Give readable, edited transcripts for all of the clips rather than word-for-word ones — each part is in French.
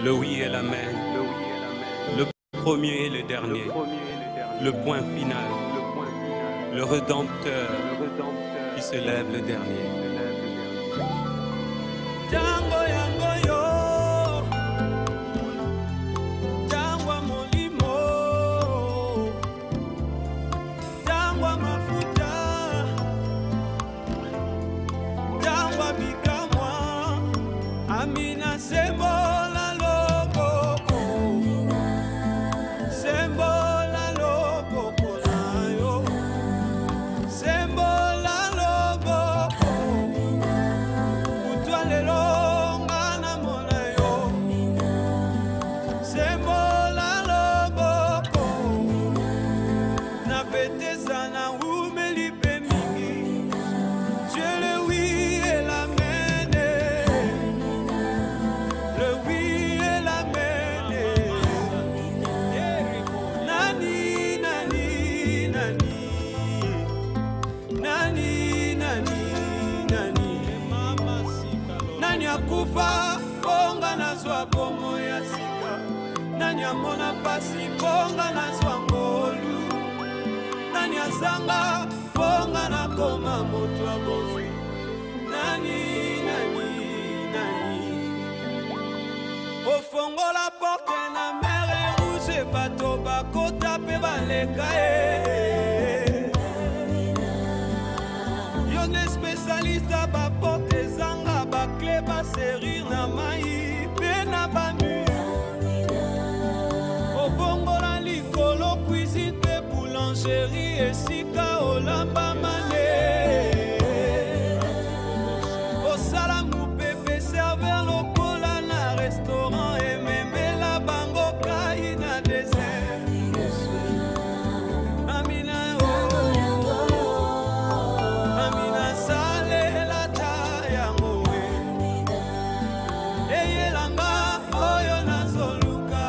Le oui et l'amen, le premier et le dernier, le point final, le Rédempteur qui se lève le dernier. Tango yango yo, tango molimo, tango mafuta, tango bikamwa, amina sembola loboko, sembola loboko nayo, sembola loboko, utwalelo ngana mona yo, sembola loboko, na betesa na umeli pe mingi, Dieu le oui et l'amen, le oui et l'amen, nani, nani, nani, nani, nani, nani, nani akufa, bonga na zwa bomo ya sika, nani amona pasi, bonga na zwa ngolu, nani azanga, bonga na koma moto abozwi, nani, nani, nani, ofongola porte na mere rouge, bato bakota pe baleka yo ne spécialiste ba porte zanga ba clé ba serrir na mai pe na banu obongola likolo cuisine pe boulangerie esika olamba mane osala mupepe serveur lokola na restaurant ememela bango kai na dessert amina amina salela ta yango eyelanga oyo nazoluka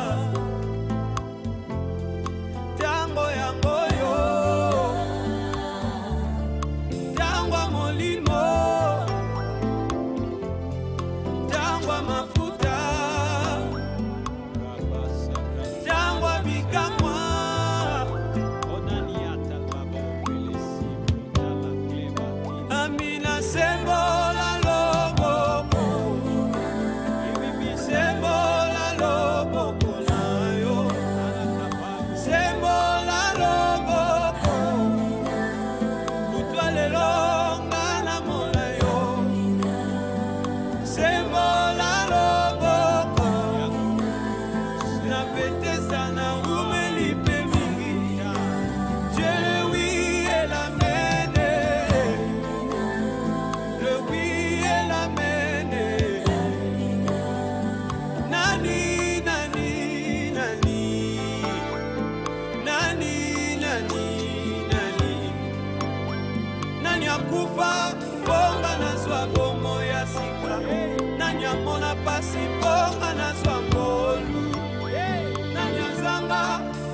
tango yango yo tango molimo tango mafuta tango bikamwa amina sembola loboko sembola loboko nayo sembola loboko utwalelo ngana mona yo sembola loboko na betesa na umeli pe mingi Dieu le oui et l'amen, le oui et l'amen, nani, nani, nani, nani, nani, nani, nani akufa, bonga na zwa bomo ya sika, nani amona pasi, bonga na zwa ngolu, nani azanga,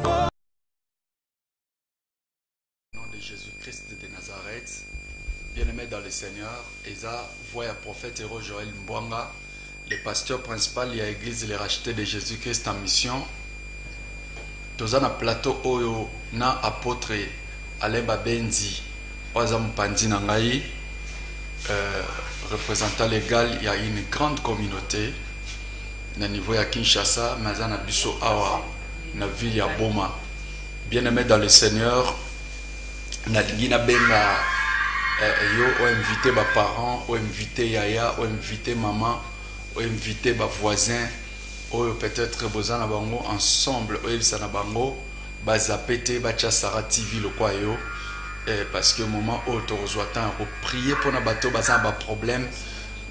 Au nom de Jésus-Christ de Nazareth, bien-aimé dans le Seigneur, Eza voit prophète héros Joël Mbwanga, le pasteur principal de l'église Les Rachetés de Jésus-Christ en mission. Toza na plateau oyo na apôtre Alemba Benzi, oza mpandi na ngai, représentant légal, il y a une grande communauté na niveau ya Kinshasa, mais na biso awa na ville ya Boma. Bien-aimé dans le Seigneur, nalingi na benga yo o invité ba parents, o invité yaya, o invité maman, o invité ba voisins, o peut-être bozana bango ensemble, o yebisana bango ba zapete ba Sara TV le kwa yo, parce que moment où tu reçois temps pour prier pour na bateau bazan ba problème,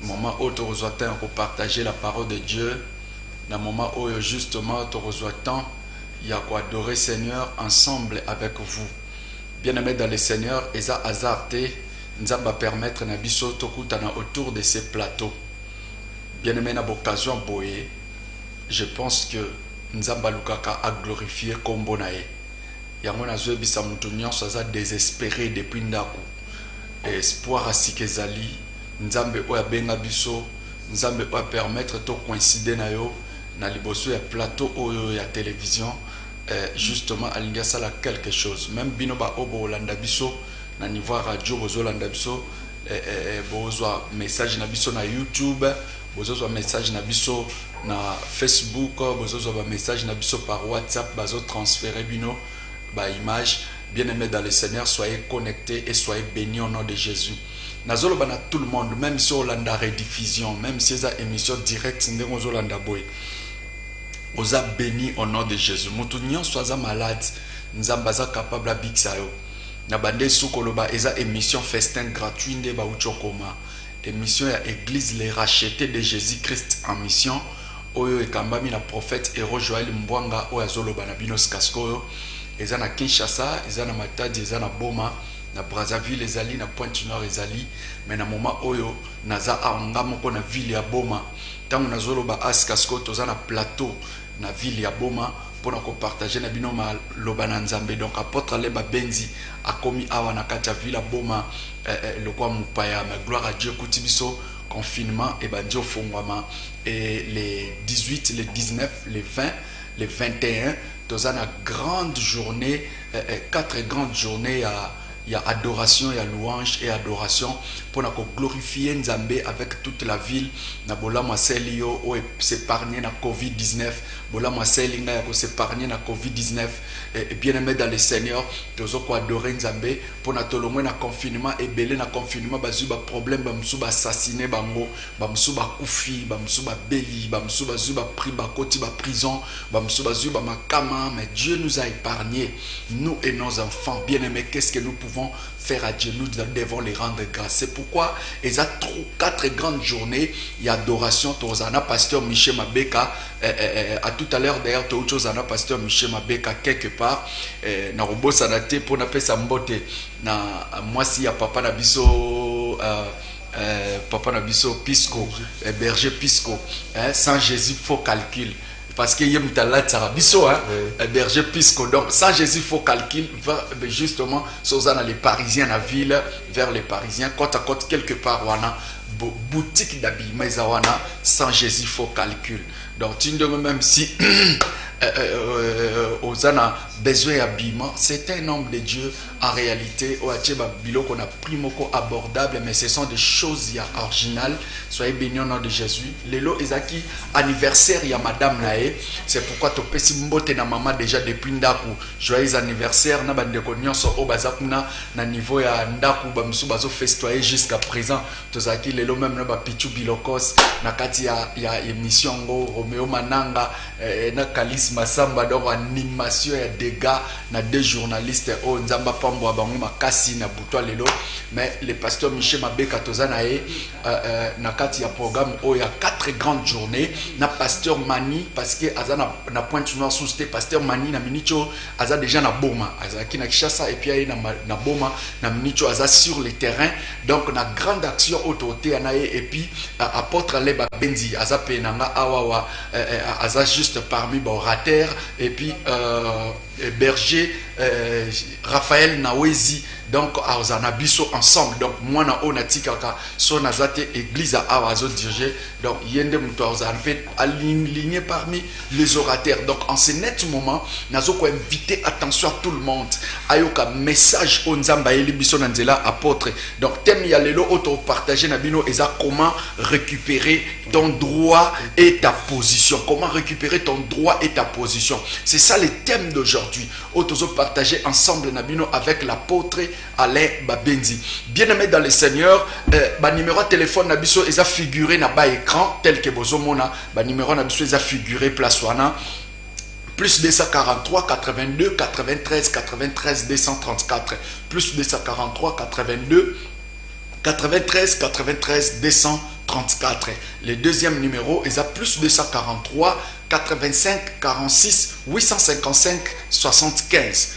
moment où tu reçois temps pour partager la parole de Dieu, dans moment où justement tu reçois temps, il y a quoi adorer Seigneur ensemble avec vous. Bien-aimés dans le Seigneur, Eza Azarte, nous allons permettre na biso tokutana autour de ces plateaux. Bien-aimés na occasion boye, je pense que nous allons à glorifier kombo nae. Yango na zoe bisa mutu nyonso aza désespéré depuis ndaku. Espoir asikezali, nzambe oya benga biso, nzambe oya permettre to coïncider na yo, na liboso ya plateau oyo ya télévision justement alinga sala quelque chose même bino ba obo olanda biso na niveau radio bozo olanda biso bozwa message na biso na YouTube, bozozwa message na biso na Facebook, bozozwa ba message na biso par WhatsApp, bazo transférer bino ba image. Bien-aimés dans le Seigneur, soyez connectés et soyez bénis au nom de Jésus. Nazolo bana tout le monde, même si Olanda rediffusion, même si c'est une émission directe, ndenge ozolanda boy. Oza béni au nom de Jésus. Mutunyon soit malade, nzambaza capable à bixayo. Na bande sukoloba eza émission festin gratuit nde ba uchokoma. Émission ya église les rachetés de Jésus-Christ en mission. Oyo ekambami na prophète Héros Joël Mbwanga oyo azoloba na binos kaskoyo. Eza na Kinshasa, eza na Matadi, eza na Boma, na Brazzaville ezali, na Pointe-Noire ezali, mais na moment oyo naza anga moko na ville ya Boma. Tango nazoloba askasko toza na plateau na ville ya Boma pour ko partager na bino ma loba na Nzambe. Donc apôtre Leba Benzi a commis awa na kati ya ville ya Boma le kwa mupaya, ma gloire à Dieu kutibiso confinement et bandio fongwama et les 18, les 19, les 20, les 21 dans une grande journée, 4 grandes journées, il y a adoration, il y a louange et adoration pour nous glorifier Nzambe avec toute la ville. Na bola maseli yo o s'épargner na Covid-19, bola maseli nga ya ko s'épargner na Covid-19 et bien aimé dans le Seigneur, tozo ko adorer Nzambe pour na tolomwe na confinement et belé na confinement bazu ba problème ba musu ba assassiner bango, ba musu ba kufi, ba musu ba beli, ba musu ba zu ba pri ba koti ba prison, ba musu ba zu ba makama, mais Dieu nous a épargnés, nous et nos enfants. Bien aimé, qu'est-ce que nous pouvons faire à Dieu? Nous devons les rendre grâce. C'est pourquoi il y a 4 grandes journées, il y a adoration. Tozana pasteur Michel Mabeka à tout à l'heure d'ailleurs Tozana pasteur Michel Mabeka quelque part na robo sanate pour na pesa mbote na moi si ya papa na biso Pisco berger Pisco sans Jésus faut calcul. Parce qu'il y a un berger Pisco. Donc, sans Jésus, il faut calculer justement, Sozana les Parisiens, la ville, vers les Parisiens, côte à côte, quelque part, wana, boutique d'habillement, sans Jésus, il faut calculer. Donc, tu ne même si Osana besoin d'habillement, c'est un homme de Dieu en réalité. On a pris moko abordable, mais ce sont des choses originales. Soyez bénis au nom de Jésus. Lelo ezaki anniversaire ya madame nae. C'est pourquoi to pesi mbote na maman déjà depuis ndaku. Joyeux anniversaire na bandeko nyonso o bazakuna na niveau ya ndaku ba musu bazo festoyer jusqu'à présent. Tozaki lelo même na ba pichu bilokos na kati ya émission ngo Romeo Mananga na Kalis Masamba donc animation ya dégâts na deux journalistes o nzamba pambo abango makasi na butwa lelo, mais le pasteur Michel Mabeka tozana e na kati ya programme o ya 4 grandes journées na pasteur Mani parce que azana na Pointe-Noire sous pasteur Mani na minicho aza déjà na Boma azaki na Kinshasa et puis na Boma na minicho aza sur le terrain, donc na grande action autorité anae et puis apôtre Leba Benzi aza penanga awawa aza juste parmi ba orateurs et puis berger Raphaël Nawezi, donc à biso ensemble, donc moi na onatikaka son azate église à Awazo dirigé, donc yende muto en fait aligné parmi les orateurs. Donc en ce net moment nazo ko inviter attention à tout le monde ayoka message onzamba eli biso nanzela apôtre. Donc thème ya lelo auto partager na bino eza comment récupérer ton droit et ta position, comment récupérer ton droit et ta position. C'est ça le thème d'aujourd'hui. Auto partager ensemble nabino avec l'apôtre Alain Babenzi. Bien-aimé dans le Seigneur, ba numéro de téléphone nabiso eza figuré na bas écran tel que bozomona, ba numéro nabiso eza figuré place wana plus 243 82 93 93 234 plus 243 82 93 93 234. Le deuxième numéro est à plus 243 85 46 855 75.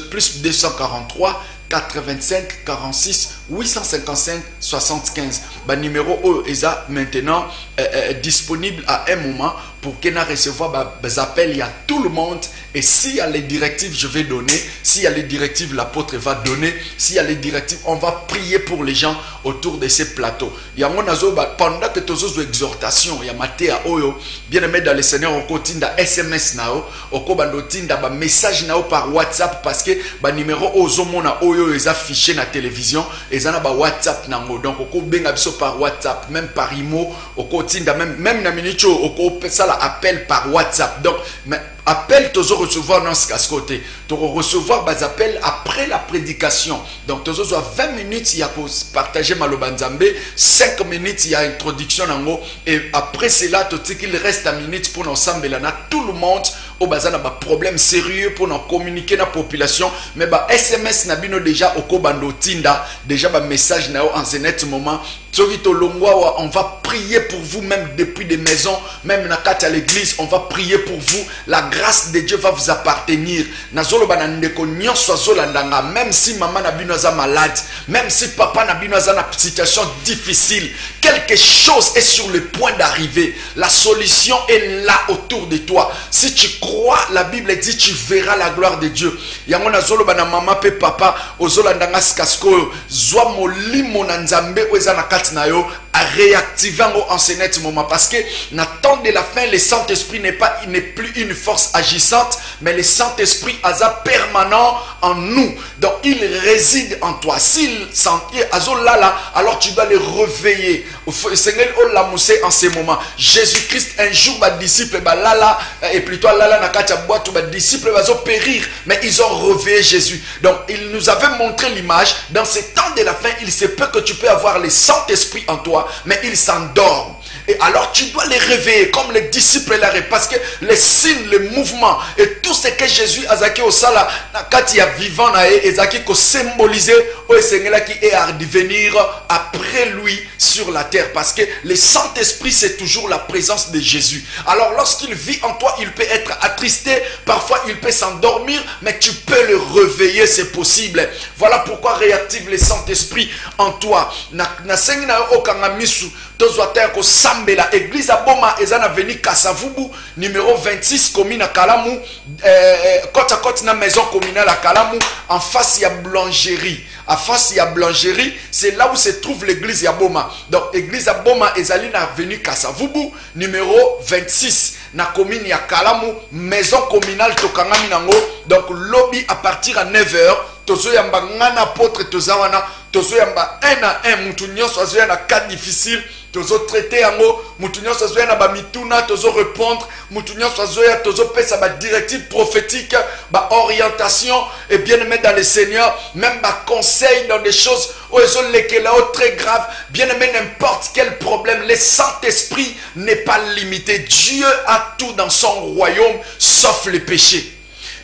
Plus 243 85 46 855 75. Bah numéro est maintenant disponible à un moment pour qu'on a recevoir des appels. Il y a tout le monde. Et s'il y a les directives, je vais donner. S'il y a les directives, l'apôtre va donner. S'il y a les directives, on va prier pour les gens autour de ces plateaux. Il y a pendant que tu as exhortation, il y a Matthieu Oyo, bien aimé dans le Seigneur, on continue dans SMS nao, on continue dans message nao par WhatsApp parce que le numéro Ozomona Oyo est affiché dans la télévision et ça na WhatsApp nango. Donc on benga biso par WhatsApp, même par imo, on continue même na minute on ça l'appel par WhatsApp. Donc appel, tu recevoir dans ce côté. Tu recevoir des appels après la prédication. Donc, tu as 20 minutes, il y a pour partager Malobanzambe, 5 minutes, il y a introduction. Et après cela, tu sais qu'il reste une minute pour nous ensemble. Tout le monde au bazar a un problème sérieux pour nous communiquer dans la population. Mais SMS n'a déjà au Kobando Tinda, déjà un message en ce moment. On va prier pour vous, même depuis des maisons, même à l'église, on va prier pour vous. La grâce de Dieu va vous appartenir. Même si maman n'a pas malade, même si papa n'a pas une situation difficile, quelque chose est sur le point d'arriver. La solution est là autour de toi. Si tu crois, la Bible dit tu verras la gloire de Dieu. Yango zolo bana mama pe papa ozolandanga skasko zwa molimo na nzambe oza na kati na yo à réactiver en ce net moment parce que na temps de la fin le Saint-Esprit n'est plus une force agissante mais le Saint-Esprit est permanent en nous. Donc il réside en toi. S'il sentit azolala, alors tu dois le réveiller. Seigneur l'a moussé en ce moment. Jésus-Christ un jour va disciple lala et plutôt lala na katia boîte ou disciples va périr mais ils ont réveillé Jésus. Donc il nous avait montré l'image dans ce temps de la fin, il se peut que tu peux avoir le Saint-Esprit en toi mais il s'endort. Et alors tu dois les réveiller comme les disciples là parce que les signes, les mouvements et tout ce que Jésus a zaki au sala quand il y a vivant na et zaki ko symboliser au Seigneur qui est à devenir après lui sur la terre parce que le Saint-Esprit c'est toujours la présence de Jésus. Alors lorsqu'il vit en toi, il peut être attristé, parfois il peut s'endormir mais tu peux le réveiller, c'est possible. Voilà pourquoi réactive le Saint-Esprit en toi. Na sengina okanga misu Sambela, église à Boma, ezana veni Kasavubu, numéro 26, commune à Kalamu, côte à côte na maison communale à Kalamu, en face il y a boulangerie. En face il y a boulangerie, c'est là où se trouve l'église à Boma. Donc église à Boma, ezali na veni Kasavubu, numéro 26, na commune à Kalamu, maison communale Tokangami nango. Donc lobby à partir à 9h, tozo yamba ngana apôtre tozawana, tozo yamba 1 à 1, mutu nyonso azoya na cas difficile. Tozo traiter yango mutu nyonso azoya na ba mituna tozo répondre mutu nyonso azoya tozo pesa ba directive prophétique ba orientation et bien aimé dans le Seigneur même ba conseil dans des choses très grave. Bien aimé, n'importe quel problème, le Saint-Esprit n'est pas limité. Dieu a tout dans son royaume sauf le péché.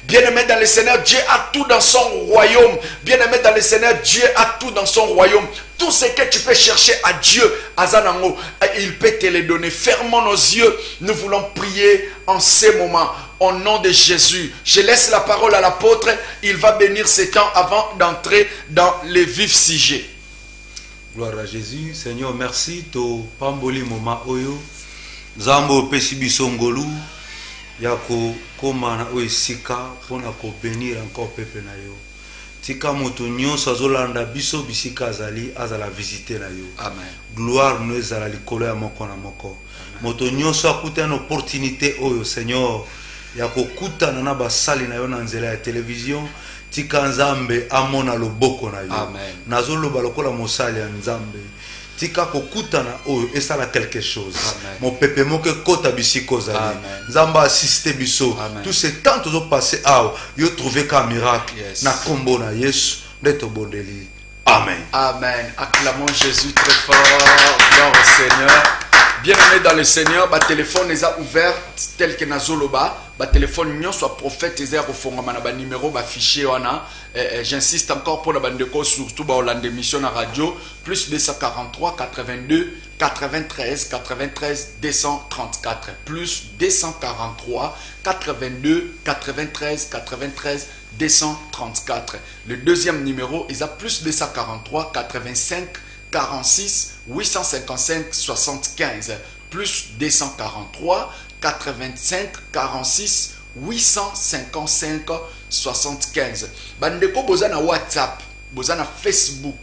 Bien-aimé dans le Seigneur, Dieu a tout dans son royaume. Bien-aimé dans le Seigneur, Dieu a tout dans son royaume. Tout ce que tu peux chercher à Dieu, Azanango, il peut te le donner. Fermons nos yeux. Nous voulons prier en ces moments. Au nom de Jésus, je laisse la parole à l'apôtre. Il va bénir ce temps avant d'entrer dans les vifs sujets. Gloire à Jésus. Seigneur, merci. To pamboli moma oyo. Zambo pesibisongolu. Yako koma na oesika pona ko bénir encore peuple na yo. Tika moto nyonso azolanda biso bisika azali azala visiter na yo. Amen. Gloire nous ezala likolo ya moko na moko. Moto nyonso akuta une opportunité oyo Seigneur yako kutana na basali na yo na nzela ya télévision. Tika nzambe amona loboko na yo. Amen. Nazoloba lokola mosali ya nzambe. Tika kokutana oyo esala quelque chose. Amen. Mon peuple moke kota bisiko zali. Nzamba assiste biso. Tout ce temps tozo passé awo yo trouvé ka miracle. Yes. Na kombo na Yesu ndeto bondeli. Amen. Amen. Acclamons Jésus très fort. Gloire au Seigneur. Bien-aimés dans le Seigneur, ba téléphone les a ouvert tel que Nazoloba, ba téléphone nyon soit prophète les a refongama na ba numéro ba fichier wana. J'insiste encore pour la bande de cause surtout ba Hollande émission à radio plus 243 82 93 93 234 plus 243 82 93 93 234. Le deuxième numéro il a plus 243 85 46 855 75 plus 243 85 46 855 75. Bandeko boza na WhatsApp, boza na Facebook.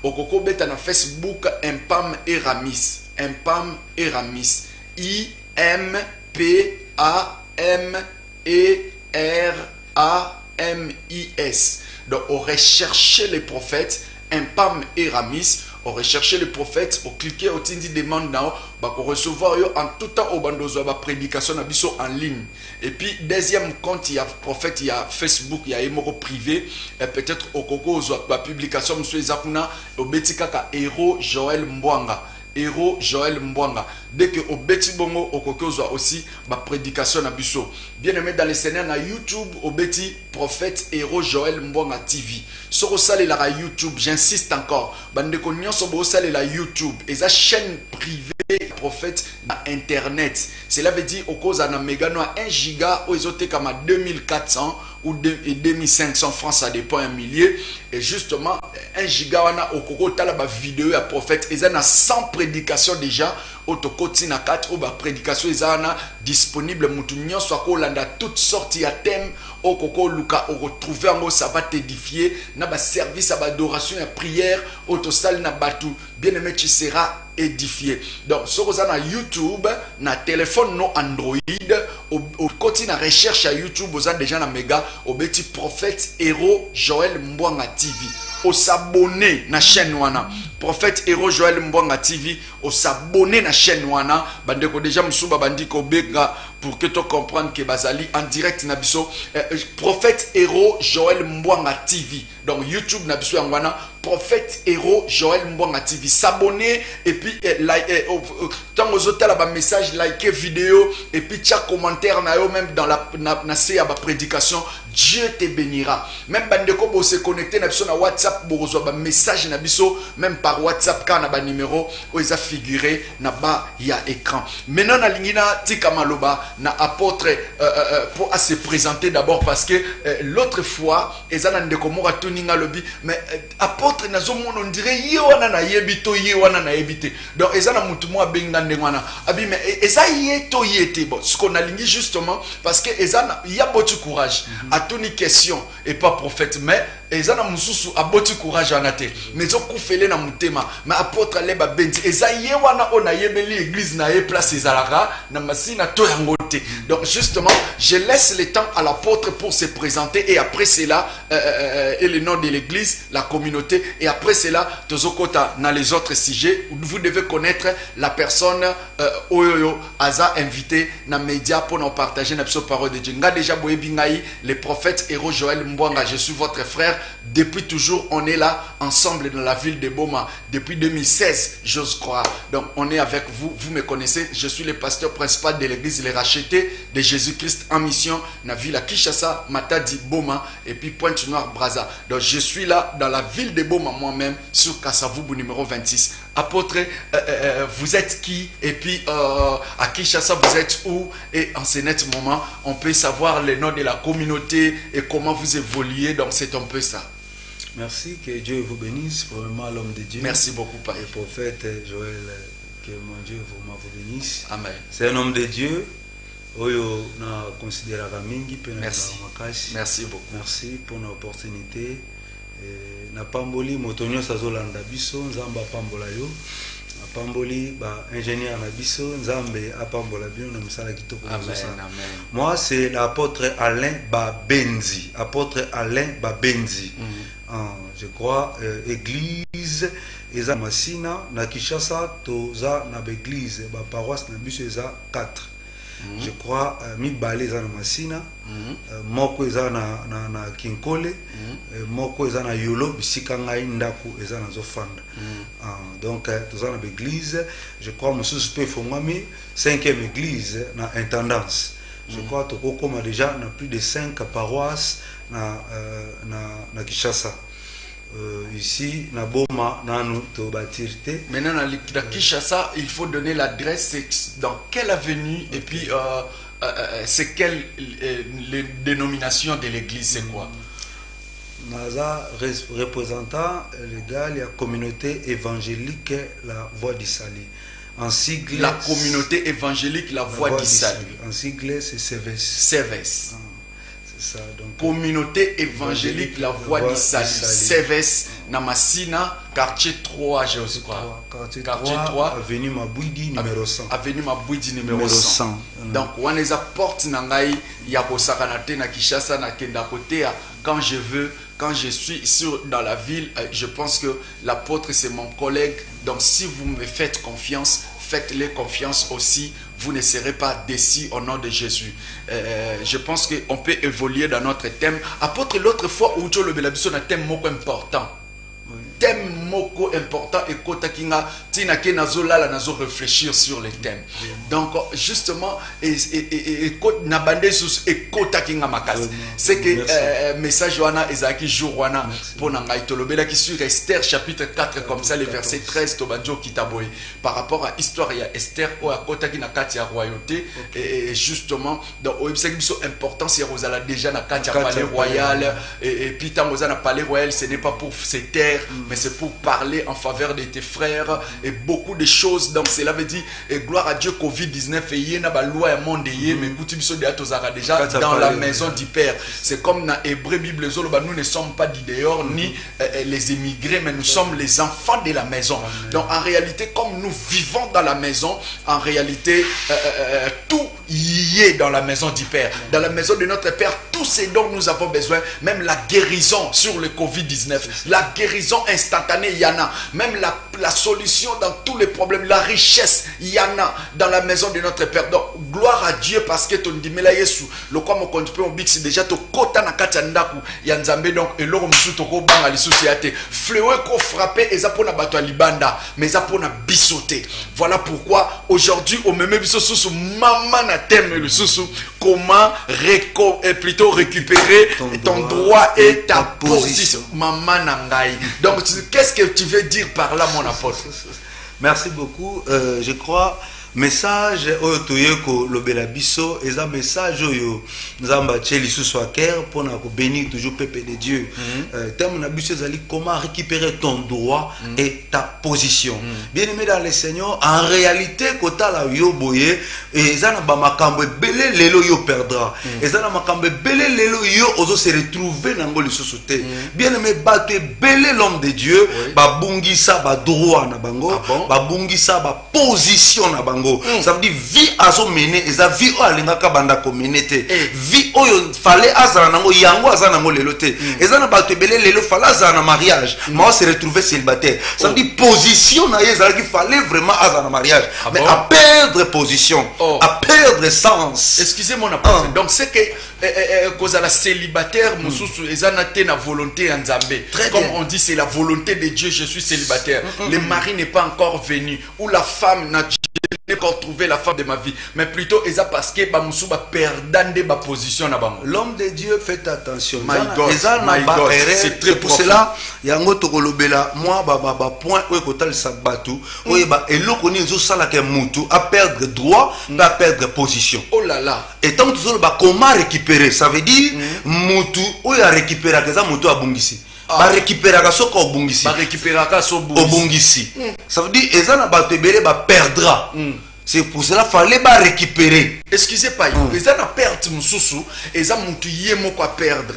Okoko beta na Facebook Impam Eramis. Impam Eramis. IMPAMERAMIS. Donc on recherche les prophètes Impam Eramis. On recherche les prophètes, on cliquer au tindi demande now, bah pour recevoir en tout temps au bandozo ba prédication na biso en ligne. Et puis deuxième compte il y a prophète, il y a Facebook, il y a émoro privé, et peut-être au koko ba publication monsieur Zakuna au betikaka Héros Joël Mbwanga. Héros Joël Mbwanga. Dès que au beti bongo au kokozwa aussi ma prédication na biso. Bien aimé dans les Seigneurs na YouTube au beti prophète Héros Joël Mbwanga TV. Soro sale la YouTube, j'insiste encore. Bande ko nyonso bo sale la YouTube et sa chaîne privée prophète na internet. Cela veut dire au cause na megano à 1 giga ou ezote comme à 2400 ou 2500 francs, ça dépend un millier. Et justement 1 giga wana au koko tala ba vidéo à prophète et ça na 100 prédications déjà. Autokoti na 4 ou ba prédication ezana disponible mutu nyonso akolanda toutes sortes ya thème au koko luka au retrouver en ça va t'édifier na ba service à adoration et prière autosal na batu bien aimé tu seras édifié. Donc sur na YouTube na téléphone no Android au côté na recherche à YouTube vous déjà na méga au petit prophète Héros Joël Mbwanga TV au s'abonner na chaîne wana prophète Héros Joël Mbwanga TV au s'abonner na chaîne wana bandeko déjà msuba bandiko bega pour que tu comprennes que bazali en direct na biso prophète Héros Joël Mbwanga TV donc YouTube na biso wana prophète Héros Joël Mbwanga TV s'abonner et puis tant aux autres là message liker vidéo et puis chaque commentaire na yo même dans la na ya ba prédication Dieu te bénira même bandeko bo se connecter na biso na WhatsApp bo reçoit ba message na biso même par WhatsApp quand na ba numéro o eza figuré na ba ya écran maintenant na lingina tika maloba na apôtre pour à se présenter d'abord parce que l'autre fois ezana ndeko mora toninga lobi mais apôtre nazo mon on dirait ye wana na yebito ye wana na yebite donc ezana mutu mo benga ndengwana abi mais eza ye to yete bon ce qu'on a ligné justement parce que ezana il y a beaucoup de courage à toni question et pas prophète mais ezana mususu a beaucoup de courage en até mais zo kufele na mutema mais apôtre leba benzi eza ye wana ona yebeli église na ye place ezalaka na masina to yango. Donc justement, je laisse le temps à l'apôtre pour se présenter et après cela, et le nom de l'église, la communauté, et après cela, tozokota dans les autres sujets, vous devez connaître la personne Oyoyo Aza invité dans les médias pour nous partager la parole de Dieu. Nga déjà boyebingaï, le prophète Héros Joël Mbwanga, je suis votre frère. Depuis toujours, on est là ensemble dans la ville de Boma. Depuis 2016, j'ose croire. Donc on est avec vous, vous me connaissez, je suis le pasteur principal de l'église Les Rachetés de Jésus-Christ en mission na ville à Kinshasa, Matadi, Boma et puis Pointe-Noire, Brazza. Donc je suis là dans la ville de Boma moi-même sur Kasavubu numéro 26. Apôtre, vous êtes qui? Et puis à Kinshasa vous êtes où? Et en ce net moment on peut savoir les noms de la communauté et comment vous évoluez. Donc c'est un peu ça. Merci, que Dieu vous bénisse, premièrement l'homme de Dieu. Merci beaucoup, Père. Le prophète Joël, que mon Dieu vraiment vous bénisse. Amen. C'est un homme de Dieu. Oyo na considéra mingi pe na makasi. Merci beaucoup. Merci pour l'opportunité. Na pamboli motonyo sazolanda biso nzamba pambola yo. Na pamboli ba ingénieur na biso nzambe apambola bio na musala kitoko. Amen. Amen. Moi c'est l'apôtre Alain Babenzi. Apôtre Alain Babenzi. Je crois église eza Masina na Kinshasa toza na église ba paroisse na biso eza 4. je crois mibale eza na Masina, moko eza na Kinkole, moko eza na Yolo bisika ngai ndako eza na Zofanda. Donc toza na église, je crois mosusu pe fongwami 5e église na intendance. Je crois que déjà na plus de 5 paroisses na Kinshasa. Ici, na Boma, na nous to bâtirte. Maintenant, dans Kinshasa, il faut donner l'adresse, dans quelle avenue, et puis c'est quelle les dénominations de l'église, c'est quoi? Naza représentant légal, il y a communauté évangélique La Voix du Salut. En sigle, la communauté évangélique La Voix du Salut. En sigle, c'est CEVES. CEVES. C'est ça. Donc, communauté évangélique La Voix du Salut. CEVES, Namasina, quartier 3, je crois. Quartier 3, avenue Mabouidi, numéro 100. Avenue Mabouidi, numéro 100. Donc, on les apporte Nangaï, Yakosakanate, na Kinshasa, na Kenda Kotea, quand je veux. Quand je suis dans la ville, je pense que l'apôtre c'est mon collègue. Donc si vous me faites confiance, faites-les confiance aussi. Vous ne serez pas déçus au nom de Jésus. Je pense qu'on peut évoluer dans notre thème. Apôtre, l'autre fois, où tu le bélabiso, un thème moko important. Thème moko important et kota kinga tina ke nazo lala nazo réfléchir sur les thèmes. Donc justement et na bande sous et kota kinga makas. C'est que message wana ezaki jour wana pour ngai tolobela ki sur Esther chapitre 4 comme ça les versets 13 to banjo kitaboy par rapport à histoire ya Esther o akota ki na kati ya royauté et justement dans obsèque biso importance ya rozala déjà na kati ya palais royal et puis tant na palais royal ce n'est pas pour ces terres mais c'est pour parler en faveur de tes frères et beaucoup de choses. Donc cela veut dire et gloire à Dieu Covid-19 et il y a une loi monde mais déjà dans la maison du Père. C'est comme dans Hébreu Bible nous ne sommes pas dehors ni les immigrés mais nous sommes les enfants de la maison. Donc en réalité comme nous vivons dans la maison, en réalité tout y est dans la maison du Père. Dans la maison de notre Père, tout ce dont nous avons besoin, même la guérison sur le Covid-19, la guérison instantanée, il y en a. Même la solution dans tous les problèmes, la richesse, il y en a dans la maison de notre Père. Donc, gloire à Dieu parce que ton dimela yesu, le quoi mon compte on bix déjà to kota na katandaku, yanzambe donc et l'homme sous to banga li société. Fléau ko frappé et ça pour na bato libanda, mais ça pour na bisoté. Voilà pourquoi aujourd'hui au même biso sous maman na thème le sous comment plutôt récupérer ton droit et ta position. Maman nangai. Donc, qu'est-ce que tu veux dire par là, mon apôtre? Merci beaucoup. Je crois, message oyo toyeko lobela biso et un message oyo nzamba tcheli sous soi cœur pour na ko bénir toujours peuple de Dieu. Thème na biso zali comment récupérer ton droit et ta position. Bien-aimé dans le Seigneur, en réalité kota la yo boye et za na ba makambo belé lelo yo perdra. Et za na makambo belé lelo yo ozo se retrouver na ngoli sosote. Bien-aimé baté belé l'homme de Dieu, ba bungisa ba droit na bango, ba bungisa ba position na bango. Ça veut dire vie azo mené et ça vie o alingaka banda communauté vie oyo fallait azana nango yango azana nango leloté et ça na bato belé lelo fallait azana mariage mais on se retrouver célibataire. Ça veut dire position na yeza qu'il fallait vraiment azana mariage mais à perdre position à perdre sens. Excusez-moi n'importe. Donc c'est que cause à la célibataire mususu ezana te na volonté ya Nzambe. Comme on dit c'est la volonté de Dieu, je suis célibataire. Le mari n'est pas encore venu ou la femme n'a encore trouvé la femme de ma vie, mais plutôt eza parce que ba musu ba perdande ba position na bango. L'homme de Dieu, faites attention. My God, c'est très pour cela yango tokolobela moi ba point o kotal sabatu o ba eloko ni zo sala ke mutu à perdre droit à perdre position. Oh là là. Et tant que ba comment récupérer, ça veut dire mutu o ya récupérer que ça mutu abungisi. Ba récupérer ka soko obungisi. Ba récupérer ka so obungisi. Ça veut dire ezana ba tebele ba perdra. C'est pour cela fallait pas récupérer. Excusez pas, ils ont perdre mususu, ils ont mutu yemo quoi perdre.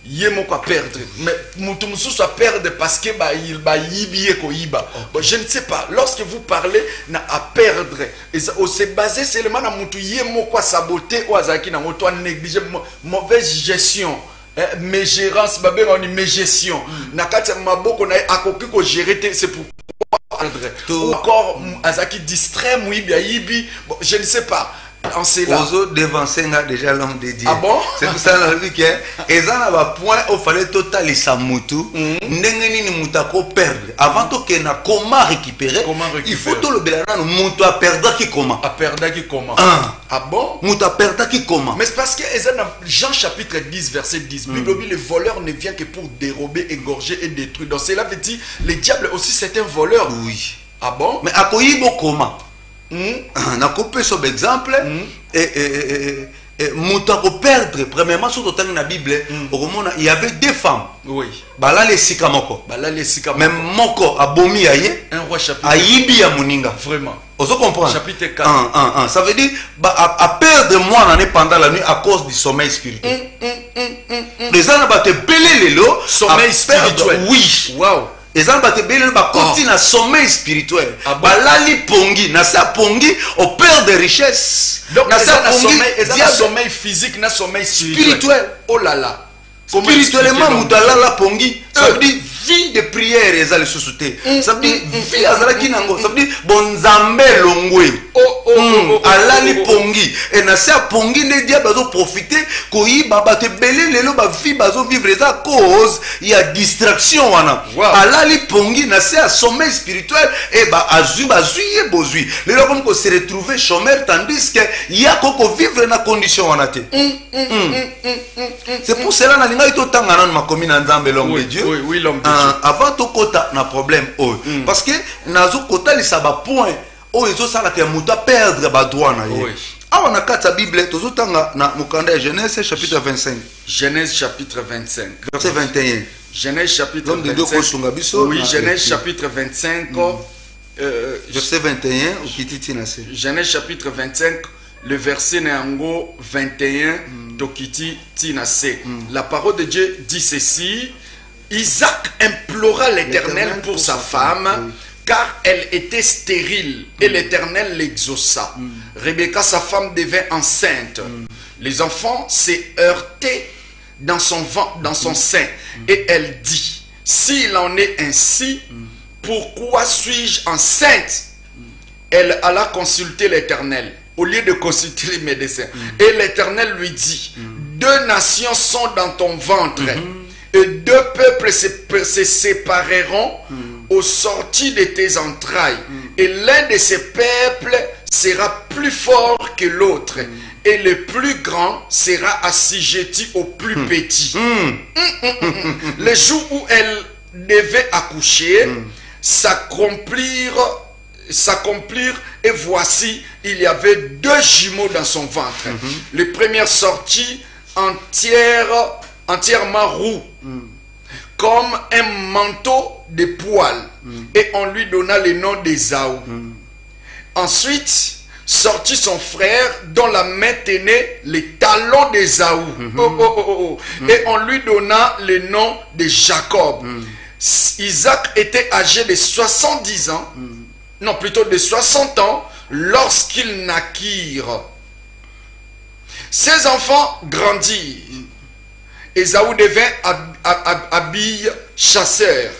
Yemo quoi perdre. Mais mutu mususu a perdre parce que il ba yibiye ko yiba. Je ne sais pas. Lorsque vous parlez na à perdre, et ça c'est basé seulement na mutu yemo quoi saboter ou azaki na moto négliger mauvaise gestion. Mes gérances, mes gestion. Nakati maboko na akoki ko gérer, c'est pour ou encore Azaki distrait Mouibi Aibi, je ne sais pas. en cela. Ozo devancer déjà l'homme de Dieu. Ah bon? C'est pour ça qu'on a dit que Ezan a un point où il fallait totaler sa moutou. N'engeni ni moutako perdre. Avant que na comment récupérer. Il faut tout le bélanan moutou à perdre qui comment. À perdre qui comment. Ah bon? Moutou à perdre qui comment. Mais c'est parce que Jean chapitre 10 verset 10. Le voleur ne vient que pour dérober, égorger et détruire. Donc cela veut dire le diable aussi c'est un voleur. Oui. Ah bon? Mais à quoi comment? On a coupé son exemple et moutako perdre premièrement sur le temps de la Bible il y avait deux femmes. Oui. Bala les sikamoko. Bala les sikamoko. Même moko abomi aye. Un roi chapitre. Ayibi ya muninga. Vraiment. Vous comprenez? Chapitre 4. Ça veut dire à perdre moi pendant la nuit à cause du sommeil spirituel. Les gens ont te belé les lots. Sommeil spirituel. Oui. Wow. Les gens ont te belé continue à sommeil spirituel. Balali pongi. Nasa pongi au père de richesse. Donc nasa pongi. Sommeil physique, na sommeil spirituel. Oh là là. Spirituellement, Moudalala Pongi, ça veut dire vie de prière et ça les sous-soutés. Ça veut dire vie à Zalaki Nango, ça veut dire bonzambe longwe. Alali Pongi. Et Nassia Pongi, les diables ont profité, Koyi, Babate Belé, les lobes, vie, bazo vivre à cause, il y a distraction. Alali Pongi, Nassia sommeil spirituel, et bah, azu, bazu, et bozui. Les lobes ont se retrouvé chômeur, tandis qu'il y a qu'on vivre dans la condition. C'est pour cela que oui, l'homme de Dieu. Avant tout kota na problème parce que nazo kota li saba point ezo sala ke muta perdre ba droit na ye. On a quatre Bible tozo tanga na mukanda Genèse chapitre 25. Genèse chapitre 25 verset 21. Genèse chapitre 25. Oui, Genèse chapitre 25 verset 21 au kititi na se. Genèse chapitre 25 le verset Néango 21 Tokiti Tinase. La parole de Dieu dit ceci. Isaac implora l'Éternel pour sa femme, car elle était stérile, et l'Éternel l'exauça. Rebecca, sa femme, devint enceinte. Les enfants s'est heurté dans son ventre, dans son sein, et elle dit, s'il en est ainsi, pourquoi suis-je enceinte? Elle alla consulter l'Éternel au lieu de consulter les médecins. Et l'Éternel lui dit, deux nations sont dans ton ventre, et deux peuples se sépareront au sorti de tes entrailles. Et l'un de ces peuples sera plus fort que l'autre, et le plus grand sera assujetti au plus petit. Le jour où elle devait accoucher, s'accomplir, et voici, il y avait deux jumeaux dans son ventre. Le premier sortit entièrement roux, comme un manteau de poils, et on lui donna le nom d'Ésaü. Ensuite sortit son frère dont la main tenait les talons d'Ésaü, et on lui donna le nom de Jacob. Isaac était âgé de 70 ans, non plutôt de 60 ans, lorsqu'ils naquirent. Ses enfants grandirent. Ésaü devint habile chasseur,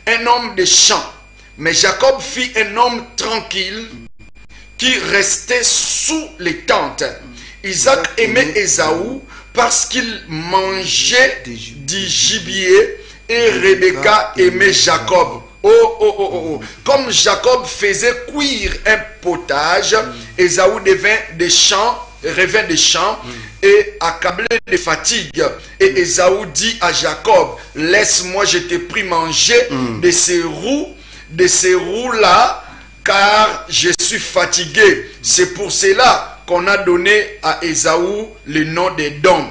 un homme de champ. Mais Jacob fit un homme tranquille qui restait sous les tentes. Isaac aimait Ésaü parce qu'il mangeait du gibier, et Rebecca aimait Jacob. Comme Jacob faisait cuire un potage, Ésaü revint des champs et accablé de fatigue. Et Ésaü dit à Jacob, laisse-moi, je t'ai pris manger de ces roues-là, car je suis fatigué. C'est pour cela qu'on a donné à Ésaü le nom d'Édom.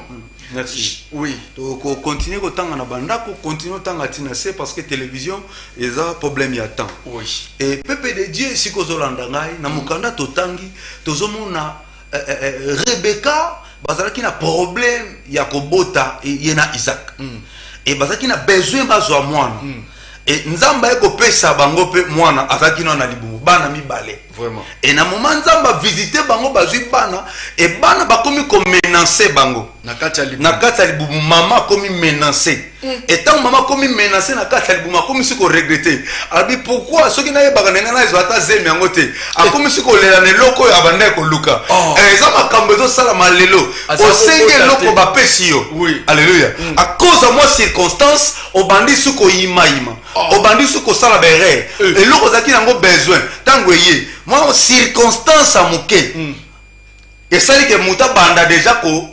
Merci. Oui. Donc, continuer autant en abandon, continuer autant à tinasser parce que télévision, il y a un problème, il y a temps. Oui. Et Peuple de Dieu, si vous avez un mukanda totangi, tozomona Rebecca, bazalaki na problème, il y a Kobota et il y a Isaac. Et bazalaki na besoin bazo mwana. Et nzamba eko pesa bango pe mwana azaki na libumu bana mibale. Vraiment. Et na moment nzamba visiter bango bazui bana et bana bakomi ko menacer bango. na kati ya libumu mama komi menacé et tant mama komi menacé na kati ya libumu komi siko regretter abi pourquoi soki na yebaka nenga na ezwata zemi yango te akomi siko lela ne loko ya banda ko luka eza makambo ezo sala malelo osenge loko ba pesi yo alléluia à cause de moi circonstance obandi siko yima obandi siko sala bere et loko zaki nango besoin tango yé moi circonstance amuke et ça dit que muta banda déjà ko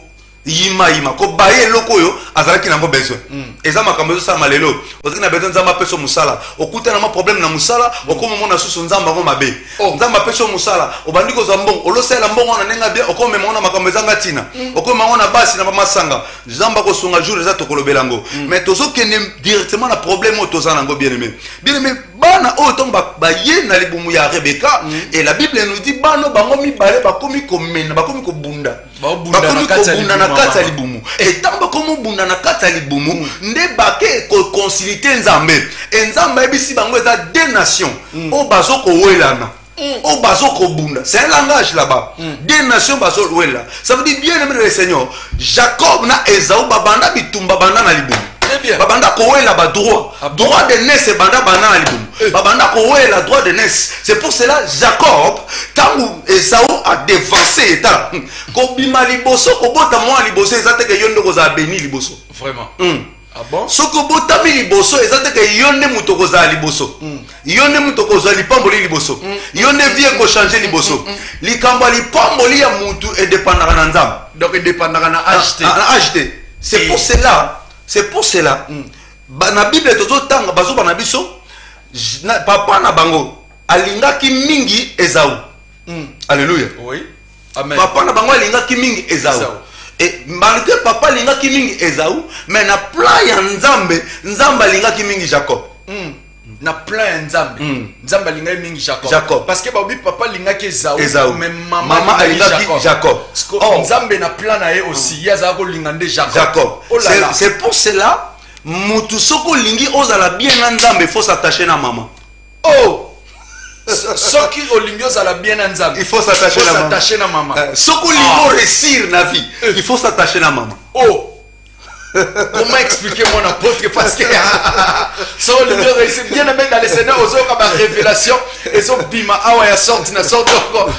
yima ko baye loko yo azalaki nango besoin eza makambo zo sama lelo ozaki na besoin nzamba peso musala okuta na ma problème na musala okoma mona susu nzamba ngo mabe nzamba peso musala obandi ko zambon olosela mbongo na nenga bien okoma mona makambo zanga tina okoma mona basi na masanga nzamba ko sunga jour eza tokolobela ngo mais tozo kene directement na problème otozana ngo bien aimé bana o tombe ba ye na libumu ya Rebecca et la Bible nous dit bano bango mibale bakomi komena bakomi ko bunda bakomi ko bunda na kata libumu et tamba komo bunda na kata libumu nde bake ko concilité nzambe nzambe ebisi bango eza deux nations o bazo ko welana o bazo ko bunda c'est un langage là-bas deux nations bazo wela ça veut dire bien aimé le Seigneur Jacob na Esau babanda bitumba banda na libumu babanda kowela ba droit de naissance banda bana na libumu babanda kowela droit de naissance c'est pour cela Jacob tangu Esau a dévancé eta ko bima liboso ko bota moi liboso ezate ke yondo ko za béni liboso vraiment ah bon soko bota mi liboso ezate ke yonde muto ko za liboso yonde muto ko za lipamboli liboso yonde vie ko changer liboso likambo lipamboli ya mutu et dépendra na nzambe donc il dépendra na acheter c'est pour cela na Bible toto tanga bazo bana biso papa na bango alingaki mingi Esau alléluia oui amen papa na bango alingaki mingi Esau et malgré papa alingaki mingi Esau mais na plan ya nzambe alingaki mingi Jacob na plan nzambe alingaki mingi Jacob parce que babi papa alingaki Esau mais maman alingaki Jacob nzambe na plan na ye aussi yaza ko lingande Jacob c'est pour cela mutu soko lingi ozala bien na nzambe faut s'attacher na maman soki olingi ozala bien na nzambe il faut s'attacher na maman soko lingi réussir na vie il faut s'attacher na maman comment expliquer mon apôtre parce que ça on le réussit bien même dans les Seigneur aux autres ma révélation et son bima awa ya sorti na sorti encore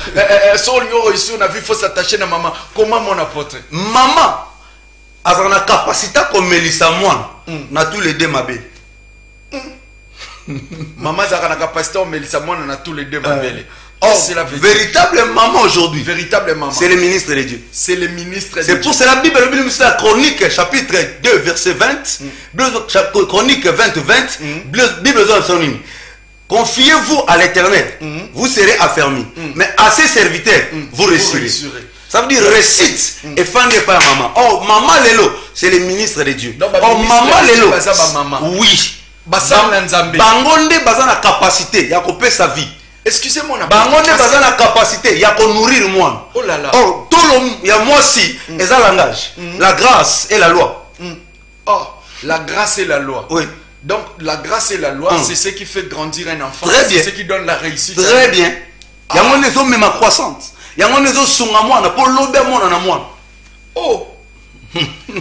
ça on le réussit on a vu faut s'attacher na maman comment mon apôtre maman a la capacité comme Melissa moi na tous les deux mabé maman a la capacité comme Melissa moi na tous les deux mabé c'est la véritable maman aujourd'hui. Véritable maman. C'est le ministre de Dieu. C'est le ministre de Dieu. C'est pour cela la Bible, c'est la chronique chapitre 2 verset 20. Chronique 20 Bible confiez-vous à l'Éternel, vous serez affermis. Mais à ses serviteurs, vous réussirez. Ça veut dire récite et fondé par maman. Oh maman Lelo, c'est le ministre de Dieu. Oh maman Lelo. Oui. Bangonde baza na capacité ya kope sa vie. Excusez-moi, bangonde baza na capacité ya ko nourrir moi. Oh là là. Oh tout le ya moi si eza langage. La grâce et la loi. Oh, la grâce et la loi. Oui. Donc la grâce et la loi, c'est ce qui fait grandir un enfant. C'est ce qui donne la réussite. Très bien. Yango nezo même croissance. Yango nezo sunga moi na po lobe moi na moi. Oh.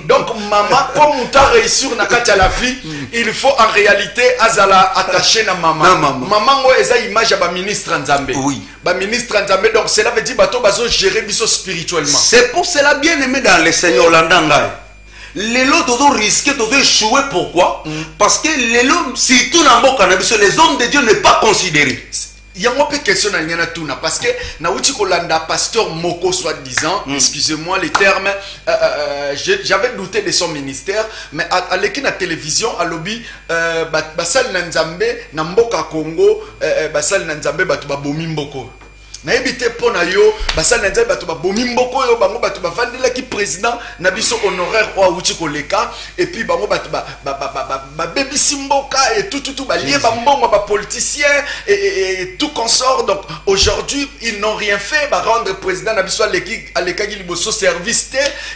Donc maman comme tu as réussi na kati la vie, il faut en réalité azala attacher na maman. Maman ngo eza image ba ministre nzambe. Oui. Ba ministre nzambe, donc cela veut dire bato bazo gérer biso spirituellement. C'est pour cela bien aimé dans le Seigneur landanga. Les lots ont risqué d'échouer. Pourquoi? Parce que les lots, surtout dans le cannabis, les hommes de Dieu n'est pas considérés. Il y a une question à Niana Tuna parce que Naouti Kolanda, pasteur Moko, soi-disant, excusez-moi les termes, j'avais douté de son ministère, mais à l'équipe de la télévision, à lobby, Basal Nanzambe, Namboka Congo, Basal Nanzambe, Batuba Bomimboko. Na ebité pona yo basal na nzambe batuba bomimboko yo bango batuba vandela ki président na biso honoraire wa uti koleka et puis bango batuba ba baby simboka et tout ba lié ba mbongo ba politicien et tout consort. Donc aujourd'hui ils n'ont rien fait ba rendre président na biso aleka ki liboso service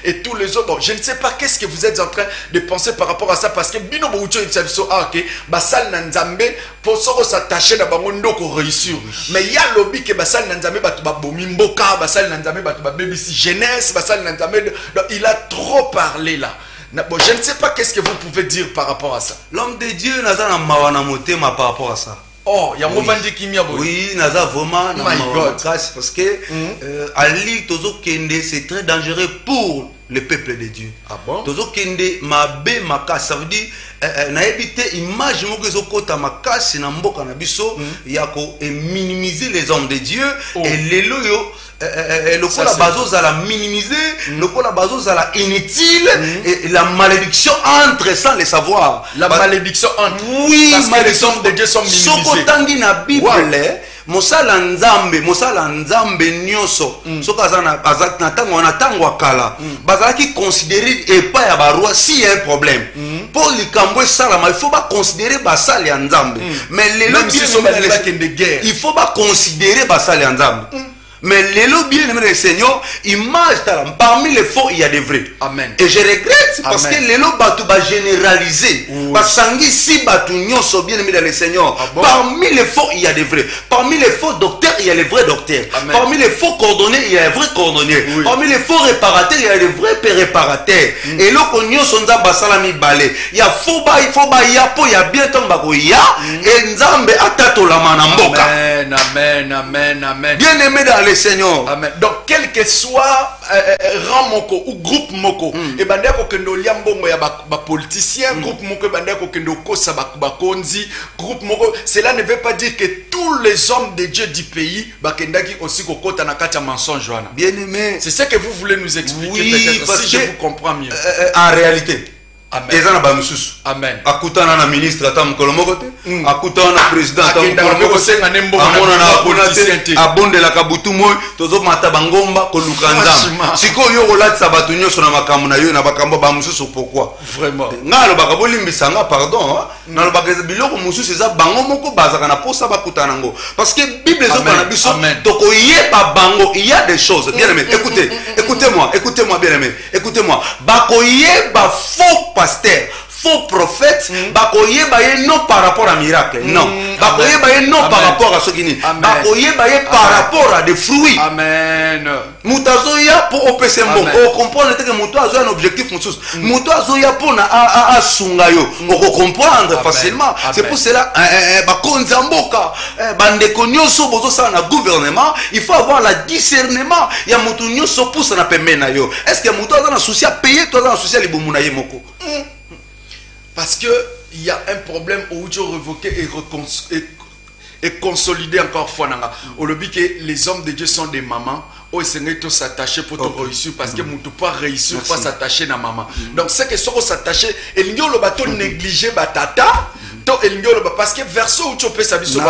et tous les autres. Bon, je ne sais pas qu'est-ce que vous êtes en train de penser par rapport à ça parce que bino bo uti biso OK basal na nzambe pour s'attacher na bango ndoko réussir mais il y a lobby que basal nzambe batu ba bomi mboka basali nzambe batu ba BBC jeunesse basali nzambe Donc, il a trop parlé là. Bon, je ne sais pas qu'est-ce que vous pouvez dire par rapport à ça. L'homme de Dieu n'a pas de par rapport à ça. Oh, il y a un moment dit qu'il y a oui, n'a vraiment my God. Parce que Ali Tozo Kende, c'est très dangereux pour le peuple de Dieu. Ah bon? Tozo Kende, Mabe Makas, ça veut dire na évité image mo kezo kota makasi na mboka na biso ya ko minimiser les hommes de Dieu et lelo yo le coup la bazo à la minimiser le coup la bazo à la inutile et la malédiction entre sans le savoir la malédiction entre oui parce que les hommes de Dieu sont minimisés soko tangi na Bible mosala nzambe nyonso soka azana na tango na tango akala bazalaki considérer epa ya baroi si y a un problème pour likambo esalama il faut pas considérer basali ya nzambe mais lelo il faut pas considérer basali ya nzambe. Mais l'élo bien aimé le Seigneur, image parmi les faux il y a des vrais. Amen. Et je regrette parce que l'élo batu va généraliser. Parce que si batu nyonso bien aimé le Seigneur, parmi les faux il y a des vrais. Parmi les faux docteurs il y a les vrais docteurs. Amen. Parmi les faux cordonniers il y a les vrais cordonniers. Parmi les faux réparateurs il y a les vrais réparateurs. Et là qu'on nyonso nza basalami balé. Il y a faux ba il y a po il y a bien tant bako ya et nzambe atato la manamboka. Amen, amen, amen, amen. Bien aimé dans le Seigneur. Amen. Donc quel que soit rang moko ou groupe moko et bandeko kendo liambongo ya ba politicien groupe moko bandeko kendo kosa ba konzi groupe moko cela ne veut pas dire que tous les hommes de Dieu du pays bakendaki aussi kokota na kati ya mensonge wana. Bien aimé. C'est ce que vous voulez nous expliquer oui, peut-être si je vous comprends mieux. En réalité ezana ba mususu amen akutana na ministre ata mukolo moko te akutana na président ata mukolo moko senga nembo amona na politicien te abondela kabutu moy tozo mata bangomba koluka nzambe siko yo kolatisa bato nyonso na makambo na yo na bakambo ba mususu pourquoi vraiment ngalo bakabolimbisa nga pardon na lobaka biloko mususu eza bango moko bazaka na posa bakutana ngo parce que bible ezoka na biso tokoyeba bango il y a des choses bien aimé écoutez-moi bien aimé écoutez-moi bakoyeba faux pasteur, faux prophète, bakoye baye non par rapport à miracle, non. Bakoye baye non par rapport à ce qui n'est. Bakoye baye par rapport à des fruits. Amen. Moutazoya pour opérer mon. On comprend que moutazo a un objectif moussous. Moutazoya pour na sungayo. On comprendre facilement. C'est pour cela bakonzamboka bandeko nyoso bozo sa na gouvernement, il faut avoir la discernement. Ya moutou nyoso pour ça na pemena yo. Est-ce que moutazo na souci à payer toi na souci à libomuna ye moko? Parce que il y a un problème où Dieu révoqué et consolidé encore fois. Au lobby que les hommes de Dieu sont des mamans. Oh, c'est ne s'attacher pour te réussir parce que mon tout pas réussir pas s'attacher na maman. Donc c'est que soit s'attacher et l'igno le bateau négliger batata. Parce que verso où tu peux s'habiller,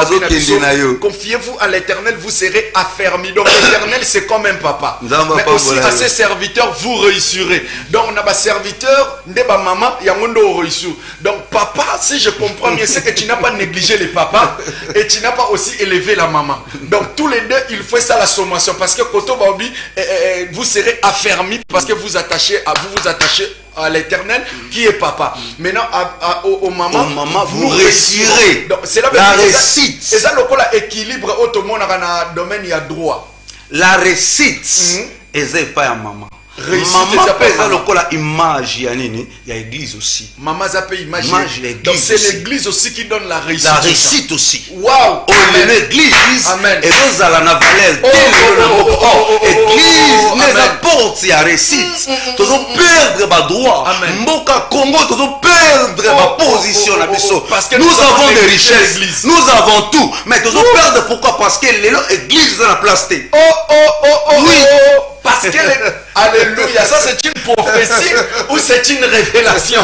confiez-vous à l'Éternel, vous serez affermis. Donc l'Éternel c'est comme un papa. Mais aussi à ses serviteurs vous réussirez. Donc on a un serviteur, neba maman, yangondo réussir. Donc papa, si je comprends bien, c'est que tu n'as pas négligé les papas et tu n'as pas aussi élevé la maman. Donc tous les deux, il faut ça la sommation parce que Koto Baobi, vous serez affermis parce que vous vous attachez à l'Éternel qui est papa. Maintenant aux mamans, vous réussirez. C'est la réussite. Et ça le équilibre au tout monde dans le domaine il y a droit. La réussite est pas à maman. Maman pèse lokola image ya nini ya église aussi. Maman zappe image donc c'est l'église aussi qui donne la réussite. La réussite aussi. Waouh. L'église et nous allons na valeur. Église les apporte ya réussite. Tous on perdre ba droit. Mboka Congo tous on perdre ba position na biso. Parce que nous avons des richesses. Nous avons tout. Mais tous on perdre pourquoi? Parce que l'église est en place. Oui. Parce que alléluia, ça c'est une prophétie ou c'est une révélation.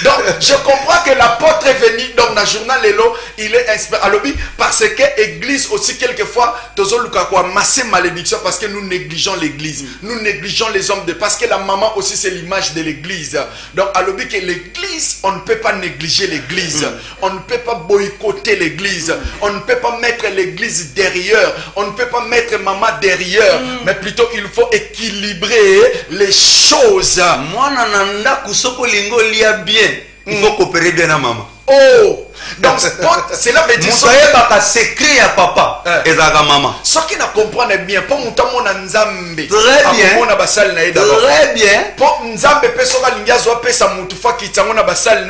Donc je comprends que l'apôtre est venu donc dans le journal Lelo, il est inspiré à l'objet parce que l'église aussi quelquefois tozo lukakwa masse malédiction parce que nous négligeons l'église, nous négligeons les hommes de parce que la maman aussi c'est l'image de l'église. Donc à l'objet que l'église, on ne peut pas négliger l'église, on ne peut pas boycotter l'église, on ne peut pas mettre l'église derrière, on ne peut pas mettre maman derrière, mais plutôt il faut équilibrer les choses. Moi nanda kusoko lingo lia bien. Il faut coopérer bien à maman. Oh! Donc, cela veut dire que secret à papa et à maman. Ce qui ne comprend bien, pour mon temps, Nzambe. Très bien. Très bien. Pour Nzambe, personne n'a pas sa moutoufa qui t'a mon abassal.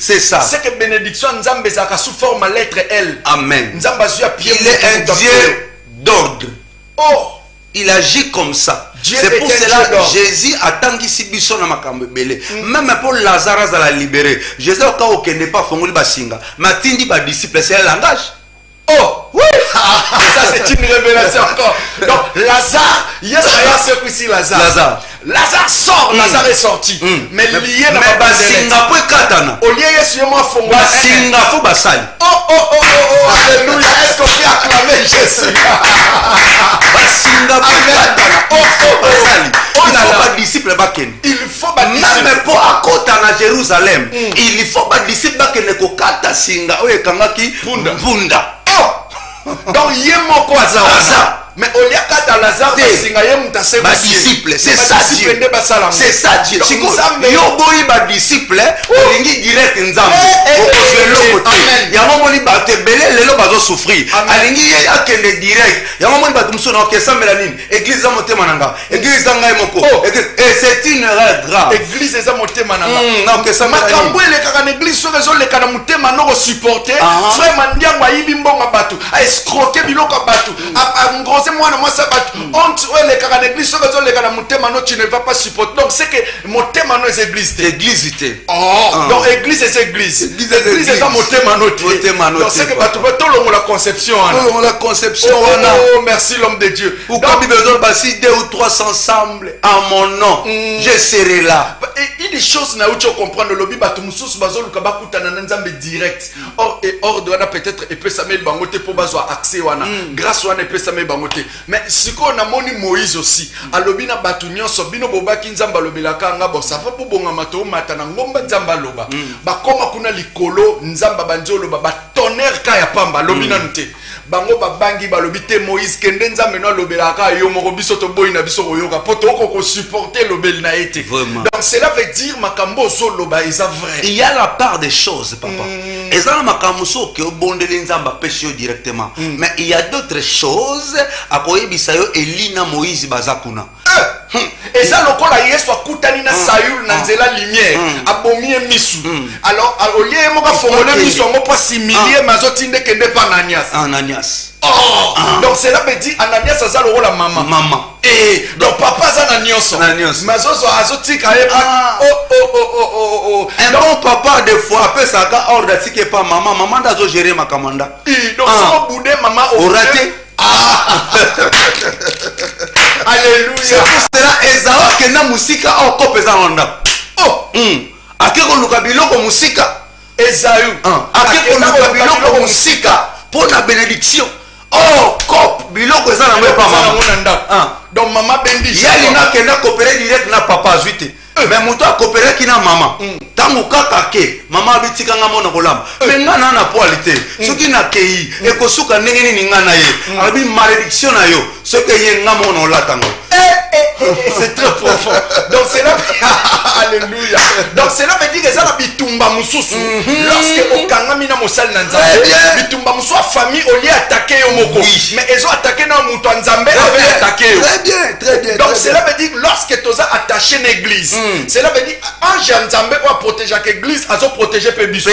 C'est ça. C'est que bénédiction Nzambe, ça a sous forme à lettre L. Amen. Nzambe a pied. Il est un Dieu d'ordre. Oh! Il agit comme ça. C'est pour cela que Jésus a tangi si biso na makambo belé. Même pour Lazare à la libérer. Jésus au cas où il n'est pas fongoli basinga. Matindi ba disciple c'est un langage. Oh oui. Ça c'est une révélation encore. Donc Lazare, yes, c'est ici Lazare. Lazare sort, Lazare est sorti. Mais lié dans la basinga pour katana. Au lieu de moi fongoli. Basinga faut basali. Oh, alléluia. Est-ce qu'on peut acclamer Jésus? Basinga pour katana. Il faut pas disciple baken. Il faut pas disciple. Même pour akota na Jérusalem. Il faut pas disciple baken ko kata singa oye kangaki punda. Donc yemo quoi ça? Mais au lieu qu'à Lazare basinga yemo tase ba disciple, c'est ça Dieu. C'est ça Dieu. Si yo boyi ba disciple, olingi direct nzambe. Amen. Ya momoni ba te belé lelo bazo souffrir. Alingi akende direct. Ya momoni ba tumso na okesa melanine. Église za motema nanga. Église za ngai moko. Et c'est une erreur grave. Église za motema nanga. Na okesa melanine. Makambo ele kaka na église so rezo le kana motema no supporter. Frère mandiango ayibi mbonga batu. A escroquer biloko batu. A ngose mwana mwasa batu. Honte ele kaka na église so rezo le kana motema no tu ne vas pas supporter. Donc c'est que motema no est église. Église té. Donc église est église. Église est motema no té. Donc c'est que batu tolongo la conception. La conception. Oh merci l'homme de Dieu. Ou comme il besoin basi 2 ou 3 ensemble en mon nom. Je serai là. Il y a des choses na ucho comprendre le biba tu mususu bazo luka bakutana na nzambe direct. Or et hors de wana peut-être et peut samel bangote pour bazo accès wana. Grâce wana peut samel bangote. Mais ce qu'on a moni Moïse aussi. Alobina batu nyonso bino bobaki nzamba lobelaka nga bo ça fa pour bonga mato mata na ngomba nzamba loba. Ba koma kuna likolo nzamba banjolo ba tonnerre ka ya pamba lobina nte. Bango babangi balobi te Moïse kende nzambe no lobelaka yo moko biso to boyi na biso koyoka poto ko supporter lobel na été. Donc cela veut dire makambo zo loba est vrai. Il y a la part des choses papa. Et ça makambo so ke obondeli nzamba pesio directement. Mais il y a d'autres choses à koyebisa yo Elina Moïse bazakuna. Et ça lokola Yesu akutani na Sayul na nzela lumière abomie misu. Alors au lieu moka fongole misu ngo po similie mazotinde kende pa Ananias. Donc cela veut dire Ananias aza le rôle la maman. Et donc papa aza Ananias. Mazozo azotika e Un bon papa des fois après ça ka ordre tike pas maman dazo gérer ma commanda. Donc ça boudé maman au raté. Alléluia. C'est pour cela Esawa que na musika au kopeza londa. Akeko luka biloko musika. Esaü. Akeko luka biloko musika pour la bénédiction. Cop biloko eza na mwe pa maman. Donc maman bendi. Yali na kenda coopérer direct na papa zuite. Mais muto a coopérer ki na maman. Tangu kaka ke maman bitika nga mona kolamba. Mais ngana na poalité. Soki na kei e kosuka ndenge nini ngana ye. Abi malédiction na yo. Soki ye nga mona olatango. C'est très profond. Donc c'est là. Alléluia. Donc c'est là veut dire que ça la bitumba mususu. Lorsque okangami na mosali na nzambe. Bitumba musu a famille au lieu attaquer yo moko. Mais ils ont attaqué na muto nzambe avait attaqué yo. Très bien. Donc cela veut dire lorsque tu as attaché l'église. Cela veut dire ange nzambe va protéger l'église, a protéger pebiso.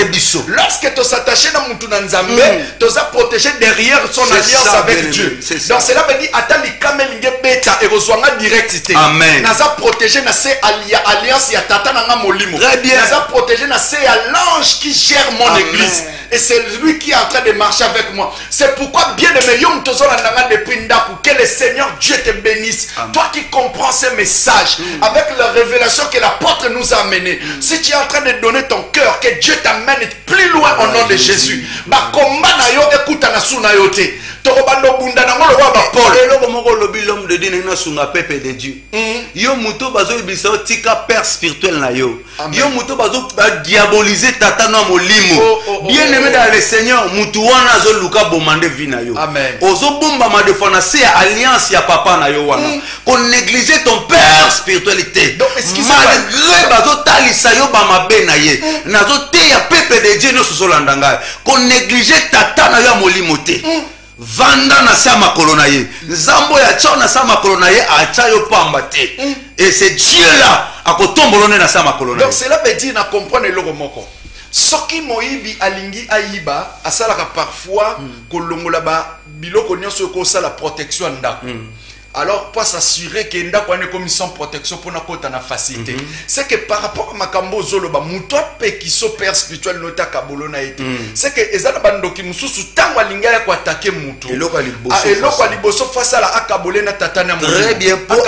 Lorsque tu s'attaché na mutu na nzambe, tu as protégé derrière son alliance avec Dieu. Donc cela veut dire atali kamelinge beta et reçoanga directité. Amen. Naza protégé na se alliance ya tata nanga molimo. Très bien. Naza protégé na se à l'ange qui gère mon église. Et c'est lui qui est en train de marcher avec moi. C'est pourquoi bien aimé yom tozola nanga depuis ndaku que le Seigneur Dieu te bénisse. Toi qui comprends ces messages avec la révélation que l'apôtre nous a amené. Si tu es en train de donner ton cœur, que Dieu t'amène plus loin au nom de Jésus. Ba komba na yo ekuta na suna yote. tokobando bunda nango lo ba Paul eloko moko lobi l'homme de Dieu na sunga peuple de Dieu yo muto bazo biso tika père spirituel na yo yo muto bazo diaboliser tata no molimo bien aimé dans le Seigneur mutu wana azo luka bomande vina yo ozo bomba ma defana c'est alliance ya papa na yo wana qu'on négliger ton père spiritualité malgré bazo talisa yo ba mabe na ye nazo te ya peuple de Dieu no sosolanda ngai qu'on négliger tata na yo molimo te vanda na sa makolo na ye nzambo ya tcho na sa makolo na ye acha yo pamba te et c'est Dieu là akotombolone na sa makolo na donc cela veut dire na comprendre eloko moko soki moyibi alingi ayiba asalaka parfois kolongola ba biloko nyonso ko sala protection ndako alors pour s'assurer que ndako ane commission protection pour na kota na facilité c'est que par rapport à makambo zoloba muto pe ki so père spirituel nota kabolo na été c'est que ezala bandoki mususu tango alinga ya ko attaquer muto eloko aliboso face à la akabole na tata na très bien pour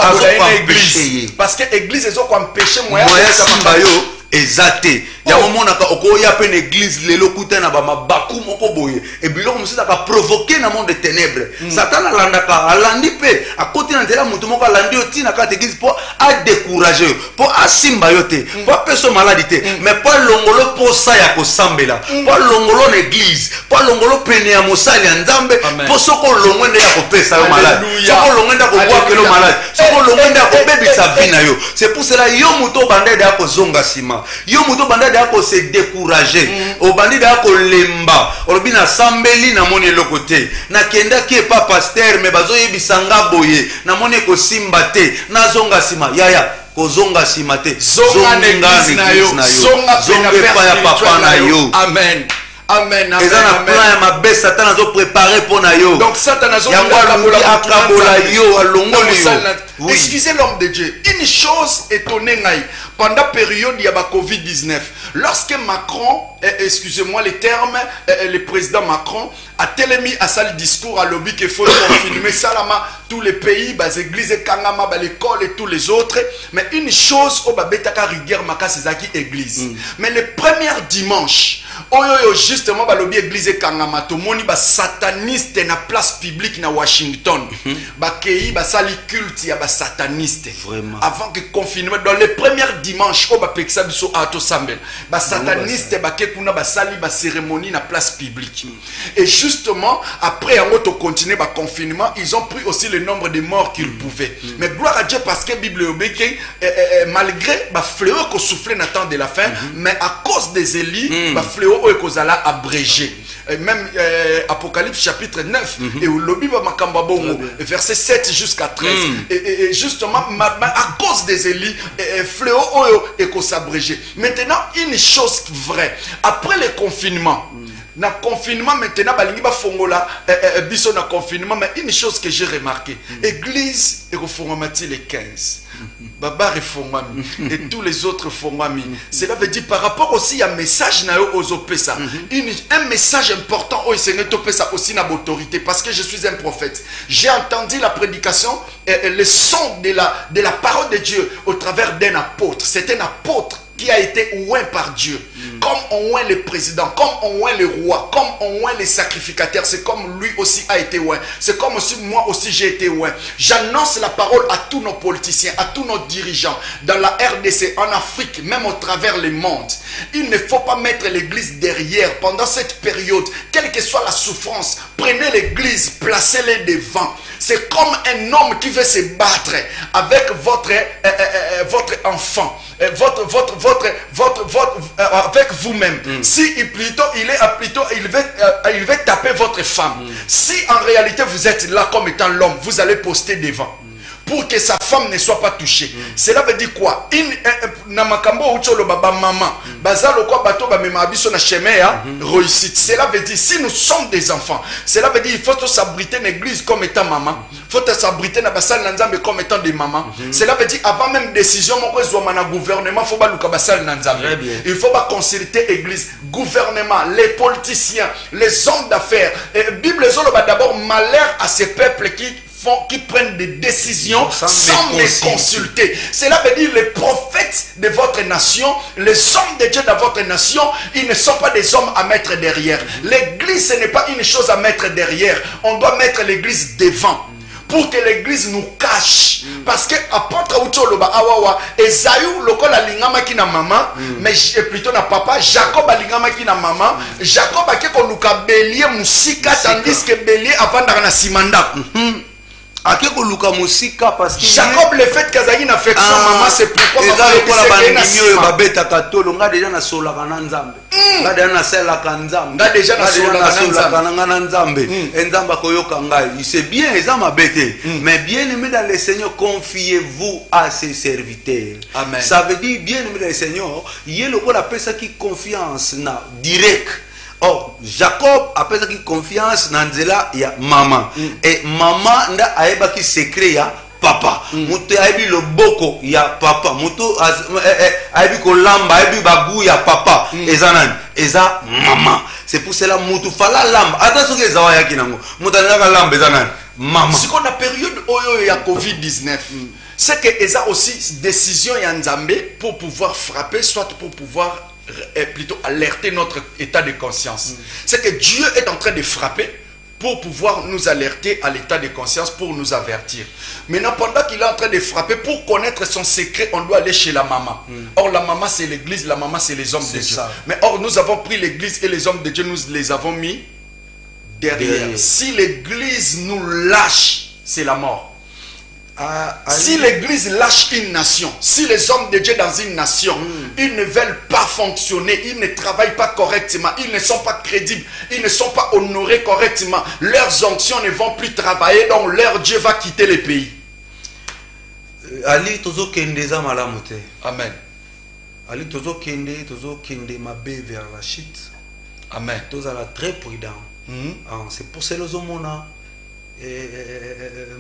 église parce que église ezo ko empêcher moya samba yo ezate ya momonaka okoya pe l'église lelo kutana ba mabaku moko boye et biloko musisa ka provoquer na monde de ténèbres satan alandaka alandi pe akoti na ndela mutu moko alandi otina ka église pour a décourager pour asimba yote pour peso maladie mais pas longolo pour ça ya ko sambela pas longolo na église pas longolo pene ya mosali ya nzambe pour soko longwende ya ko pesa yo malade soko longwende ko boa kelo malade soko longwende ko bebisa vina yo c'est pour cela yo muto bandede ya ko zonga sima yo muto bandede ko se décourager au bandit da ko lemba olobina sambeli na moni lokote na kenda ki pa pasteur me bazo yebisanga boye na moni ko simba te na zonga sima yaya ko zonga sima te zonga na yo zonga pa ya papa na yo amen amen amen ezana plan ya mabe satan azo préparer pour na yo donc satan azo akabola yo alongoli yo excusez l'homme de Dieu une chose étonnée ngai pendant période ya ba Covid-19 lorsque Macron excusez-moi les termes le président Macron a tellement à ça le discours à lobby qu'il faut confirmer salama tous les pays bas églises kangama ba l'école et tous les autres mais une chose au babetaka rigueur makasi zaki église mais le premier dimanche oyo justement ba lobby église kangama to moni ba sataniste na place publique na Washington ba kei ba sali culte ya ba sataniste vraiment avant que confinement dans les premiers dimanches au ba peksa biso ato sambel ba sataniste ba ke kuna ba sali ba cérémonie na place publique et justement après en autre continuer ba confinement ils ont pris aussi le nombre de morts qu'ils pouvaient mais gloire à Dieu parce que Bible obéké malgré ba fléau ko souffler na temps de la fin mais à cause des élis ba fléau o ekozala abrégé même Apocalypse chapitre 9 et le lobby ba makamba bongo verset 7 jusqu'à 13 et justement à cause des élis fléau oyo ekosabrégé maintenant une chose vraie après le confinement na confinement maintenant balingi ba fongola biso na confinement mais une chose que j'ai remarqué église et refongomati les 15 Baba refongami et tous les autres fongami cela veut dire par rapport aussi à message na yo ozopesa un message important au Seigneur topesa aussi na autorité parce que je suis un prophète j'ai entendu la prédication le son de la parole de Dieu au travers d'un apôtre c'est un apôtre qui a été oint par Dieu, comme on oint le président, comme on oint le roi, comme on oint les sacrificateurs, c'est comme lui aussi a été oint, c'est comme aussi moi aussi j'ai été oint. J'annonce la parole à tous nos politiciens, à tous nos dirigeants, dans la RDC, en Afrique, même au travers le monde. Il ne faut pas mettre l'église derrière pendant cette période, quelle que soit la souffrance, prenez l'église, placez-les devant. C'est comme un homme qui veut se battre avec votre enfant, avec vous-même. Si il veut taper votre femme. Si en réalité vous êtes là comme étant l'homme, vous allez poster devant. Pour que sa femme ne soit pas touchée. Cela veut dire quoi? Cela veut dire si nous sommes des enfants, cela veut dire il faut s'abriter l'église comme étant maman. Il faut s'abriter dans la salle nanzambe comme étant des mamans. Cela veut dire avant même décision, gouvernement, il faut pas consulter l'église, gouvernement, les politiciens, les hommes d'affaires. Bible d'abord malheur à ces peuples qui qui prennent des décisions sans me consulter. Cela veut dire les prophètes de votre nation, les hommes de Dieu de votre nation, ils ne sont pas des hommes à mettre derrière. L'église, ce n'est pas une chose à mettre derrière. On doit mettre l'église devant. Pour que l'église nous cache. Parce que apôtre Outoloba Awawa, Esaïou lokola lingama ki na maman, mais plutôt na papa, Jacob a lingama ki na maman, Jacob a keko luka bélier musika, tandis que bélier avant na simanda. Akeko luka musika parce que Jacob le fait qu'Azaï n'a fait son maman, c'est pourquoi maman est babeta katolo nga déjà na sola kana nzambe. Nga déjà na sela kanzambe. Nga déjà na sola kana nzambe. Nzamba koyoka ngai. C'est bien eza mabete. Mais bien aimé dans le Seigneur, confiez-vous à ses serviteurs. Amen. Ça veut dire bien aimé dans le Seigneur, yé lokola pesa ki confiance na direct. Oh, Jacob appelle ça qui confiance dans Nzela ya maman. Et maman nda aeba ki secret ya papa. Muto aebi le boko ya papa. Muto aebi ko lamba aebi bagu ya papa. Eza nani? Eza maman. C'est pour cela muto fala lamba. Attention que eza ya kinango. Muto nanga lamba eza nani? Maman. Ce qu'on a période oyo ya Covid-19. C'est que eza aussi décision ya Nzambe pour pouvoir frapper, soit pour pouvoir plutôt alerter notre état de conscience. C'est que Dieu est en train de frapper pour pouvoir nous alerter à l'état de conscience, pour nous avertir. Maintenant, pendant qu'il est en train de frapper, pour connaître son secret, on doit aller chez la maman. Or, la maman, c'est l'église, la maman, c'est les hommes de Dieu. Mais or, nous avons pris l'église et les hommes de Dieu, nous les avons mis derrière. Si l'église nous lâche, c'est la mort. Si l'église lâche une nation, si les hommes de Dieu dans une nation, ils ne veulent pas fonctionner, ils ne travaillent pas correctement, ils ne sont pas crédibles, ils ne sont pas honorés correctement, leurs onctions ne vont plus travailler, donc leur Dieu va quitter le pays. Ali tozo kende za malamu te. Amen. Ali tozo kende mabe vers la chute. Amen. Tozo la très prudent. C'est pour cela que mona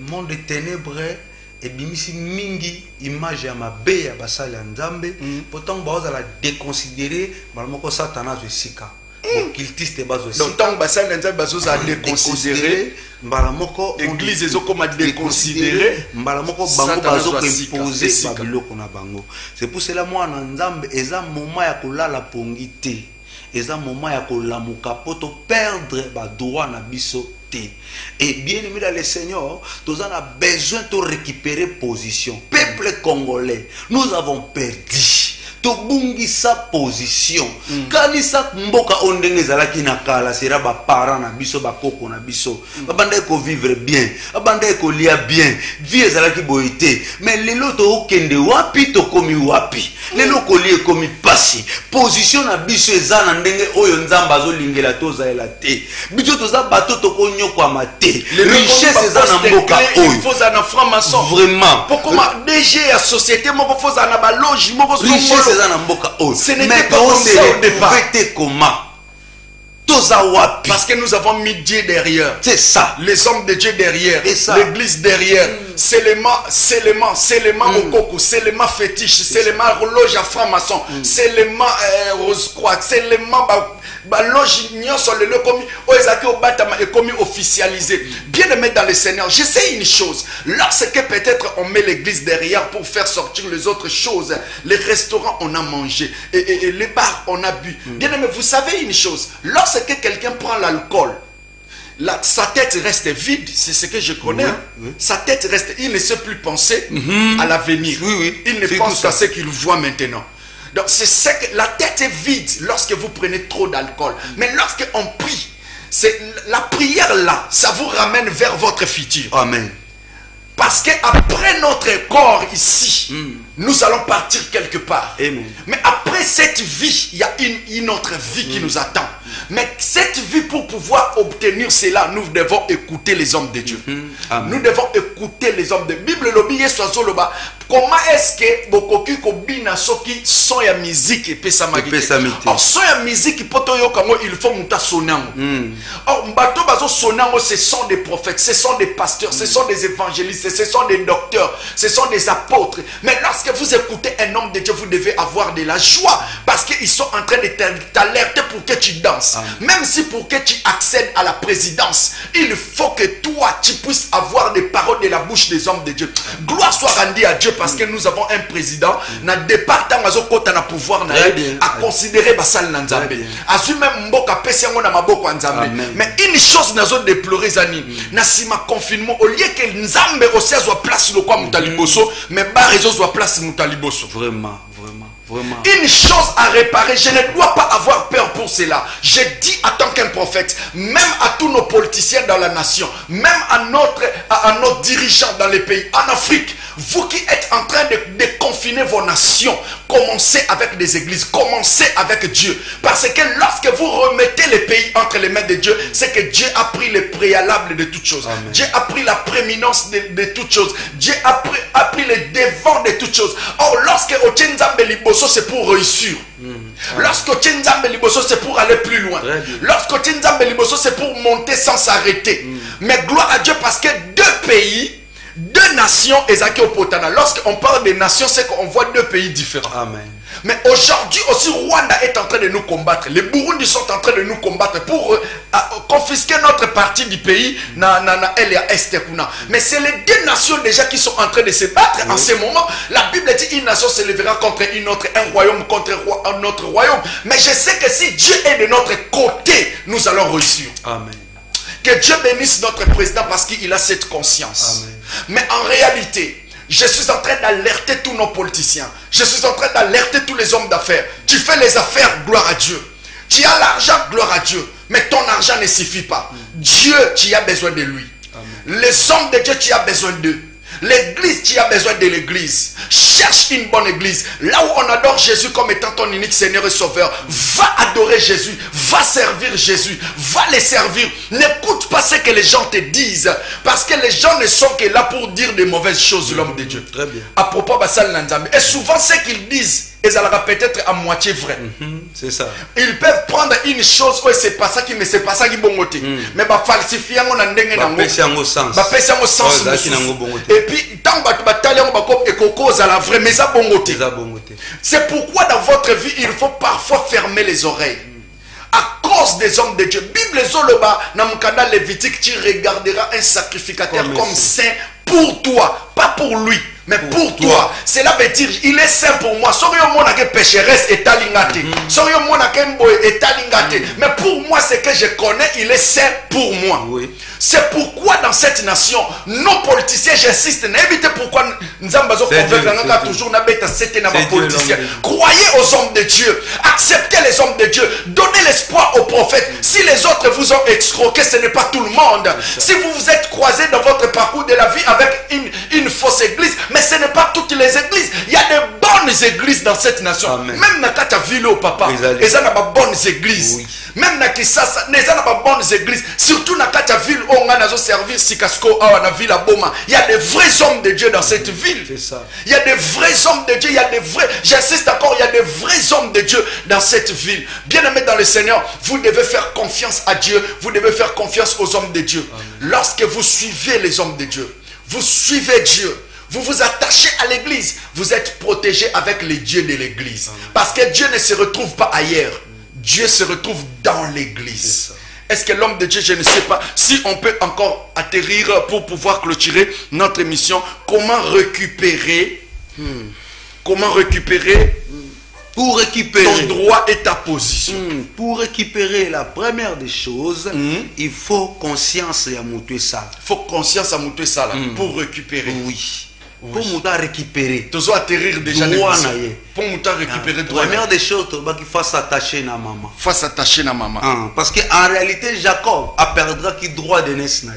monde de ténèbres et bimisi mingi image ya mabe ya basali ya Nzambe pourtant baza la déconsidérer malmoko satana zo sika occultiste bazo sika donc tant basali ya Nzambe bazo za déconsidérer mbalamoko église ezokoma déconsidérer mbalamoko bango bazo imposer babiloko na bango. C'est pour cela moi na Nzambe eza moment ya kolala pongité, eza moment ya kolamuka poto perdre ba droit na biso. Et bien aimé dans le Seigneur, nous avons besoin de récupérer position. Peuple congolais, nous avons perdu. Tobungi sa position. Kanisa mboka ondenge zalaki na kala sera ba parents na biso ba koko na biso. Babanda ko vivre bien, babanda ko lia bien. Vie zalaki boité. Mais lelo to okende wapi to komi wapi. Lelo ko lie komi pasi. Position na biso ezana ndenge oyo Nzamba zo lingela toza ela te. Biso toza bato to konyo kwa mate. Richesse ezana mboka oyo. Il faut na franc-maçon. Vraiment. Pourquoi DG à société moko faut na ba loge moko richesse ce n'était pas comme ça au départ. Parce que nous avons mis Dieu derrière. C'est ça. Les hommes de Dieu derrière. L'église derrière. C'est l'élément au coco. C'est l'élément fétiche. C'est l'élément horloge à franc-maçon. C'est l'élément rose-croix. C'est l'élément loge nyonso le commis oezaki obatama et commis officialisé. Bien aimé dans le Seigneur, je sais une chose. Lorsque peut-être on met l'église derrière pour faire sortir les autres choses, les restaurants on a mangé et les bars on a bu. Bien aimé, vous savez une chose. Lorsque quelqu'un prend l'alcool, sa tête reste vide, c'est ce que je connais. Sa tête reste, il ne sait plus penser à l'avenir. Il ne pense qu'à ce qu'il voit maintenant. Donc c'est ce que la tête est vide lorsque vous prenez trop d'alcool. Mais lorsque on prie, c'est la prière là, ça vous ramène vers votre futur. Amen. Parce que après notre corps ici, nous allons partir quelque part. Amen. Mais après cette vie, il y a une autre vie qui nous attend. Mais cette vie, pour pouvoir obtenir cela, nous devons écouter les hommes de Dieu. Nous devons écouter les hommes de Dieu. Bible lobi yeso loba. Comment est-ce que bokoki ko bina soki son ya musique et pesa magite. Or son ya musique poto yo kango il faut muta sonango. Or mbato bazo sonango, ce sont des prophètes, ce sont des pasteurs, ce sont des évangélistes, ce sont des docteurs, ce sont des apôtres. Mais lorsque lorsque vous écoutez un homme de Dieu, vous devez avoir de la joie parce qu'ils sont en train de t'alerter pour que tu danses. Amen. Même si pour que tu accèdes à la présidence, il faut que toi, tu puisses avoir des paroles de la bouche des hommes de Dieu. Gloire soit rendue à Dieu parce que nous avons un président na départ tant azokota na pouvoir na à considérer basal na nzambe. Azu même mboka pesi yango na maboko nzambe. Mais une chose nazo déplorer zani, na sima confinement au lieu que nzambe aussi soit place le quoi mutaliboso, mais ba réseau soit place mutaliboso. Vraiment, vraiment, vraiment. Une chose à réparer, je ne dois pas avoir peur pour cela. Je dis en tant qu'un prophète, même à tous nos politiciens dans la nation, même à nos dirigeants dans les pays, en Afrique, vous qui êtes en train de confiner vos nations, commencez avec des églises, commencez avec Dieu. Parce que lorsque vous remettez les pays entre les mains de Dieu, c'est que Dieu a pris le préalable de toutes choses. Amen. Dieu a pris la prééminence de toutes choses. Dieu a pris le devant de toutes choses. Or, lorsque Ochenzambe Liboso, c'est pour réussir. Lorsque Ochenzambe Liboso, c'est pour aller plus loin. Lorsque Ochenzambe Liboso, c'est pour monter sans s'arrêter. Mais gloire à Dieu parce que deux pays, deux nations, Ezaki au Potana. Lorsqu'on parle des nations, c'est qu'on voit deux pays différents. Amen. Mais aujourd'hui aussi, Rwanda est en train de nous combattre. Les Burundi sont en train de nous combattre pour confisquer notre partie du pays. Mais c'est les deux nations déjà qui sont en train de se battre en ce moment. La Bible dit une nation se lèvera contre une autre, un royaume contre un autre royaume. Mais je sais que si Dieu est de notre côté, nous allons réussir. Amen. Que Dieu bénisse notre président parce qu'il a cette conscience. Amen. Mais en réalité, je suis en train d'alerter tous nos politiciens. Je suis en train d'alerter tous les hommes d'affaires. Tu fais les affaires, gloire à Dieu. Tu as l'argent, gloire à Dieu. Mais ton argent ne suffit pas. Dieu, tu as besoin de lui. Amen. Les hommes de Dieu, tu as besoin d'eux. L'église, tu as besoin de l'église. Cherche une bonne église. Là où on adore Jésus comme étant ton unique Seigneur et Sauveur, va adorer Jésus. Va servir Jésus. Va les servir. N'écoute pas ce que les gens te disent. Parce que les gens ne sont que là pour dire des mauvaises choses, l'homme de Dieu. Très bien. À propos de Bassal Nanzambe. Et souvent, ce qu'ils disent, et ça sera peut-être à moitié vrai. C'est ça. Ils peuvent prendre une chose, ouais, c'est pas ça qui, mais c'est pas ça qui bon côté. Mais bah falsifier on a ndenge nango. Bah pèse en sens. Et puis tant que bataille on va comme cause à la vraie, mais ça bon côté. C'est pourquoi dans votre vie il faut parfois fermer les oreilles. À cause des hommes de Dieu. Bible Zoloba, dans mon canal Lévitique, tu regarderas un sacrificateur comme saint pour toi, pas pour lui. Mais pour toi, cela veut dire, il est saint pour moi. Sorio mon ake pécheresse et talingate. Sorio mon ake mboy et talingate. Mais pour moi, ce que je connais, il est saint pour moi. Oui. C'est pourquoi dans cette nation, nos politiciens, j'insiste, n'évitez pourquoi nous avons toujours politiciens. Croyez aux hommes de Dieu. Acceptez les hommes de Dieu. Donnez l'espoir aux prophètes. Si les autres vous ont escroqué, ce n'est pas tout le monde. Si vous vous êtes croisés dans votre parcours de la vie avec une fausse église, mais ce n'est pas toutes les églises. Il y a de bonnes églises dans cette nation. Amen. Même dans ta ville au papa, il y a de bonnes églises. Oui. Même dans Kisasa, il y a de bonnes églises. Surtout dans ta ville où on a servir Sikasko, la ville à Boma. Il y a des vrais hommes de Dieu dans cette ville. Il y a des vrais hommes de Dieu. Il y a des vrais, j'insiste encore, il y a des vrais hommes de Dieu dans cette ville. Bien-aimés dans le Seigneur, vous devez faire confiance à Dieu. Vous devez faire confiance aux hommes de Dieu. Amen. Lorsque vous suivez les hommes de Dieu, vous suivez Dieu. Vous vous attachez à l'église, vous êtes protégé avec les dieux de l'église. Parce que Dieu ne se retrouve pas ailleurs. Dieu se retrouve dans l'église. Est-ce que l'homme de Dieu, je ne sais pas, si on peut encore atterrir pour pouvoir clôturer notre émission, comment récupérer pour récupérer ton droit et ta position. Pour récupérer la première des choses, il faut conscience à monter ça. Il faut conscience à monter ça pour récupérer. Oui. Pour nous récupérer. Tu dois atterrir déjà pour nous récupérer. Première des choses, il faut s'attacher à maman. Faut s'attacher à maman. Parce qu'en réalité, Jacob a perdu qui droit de naissance.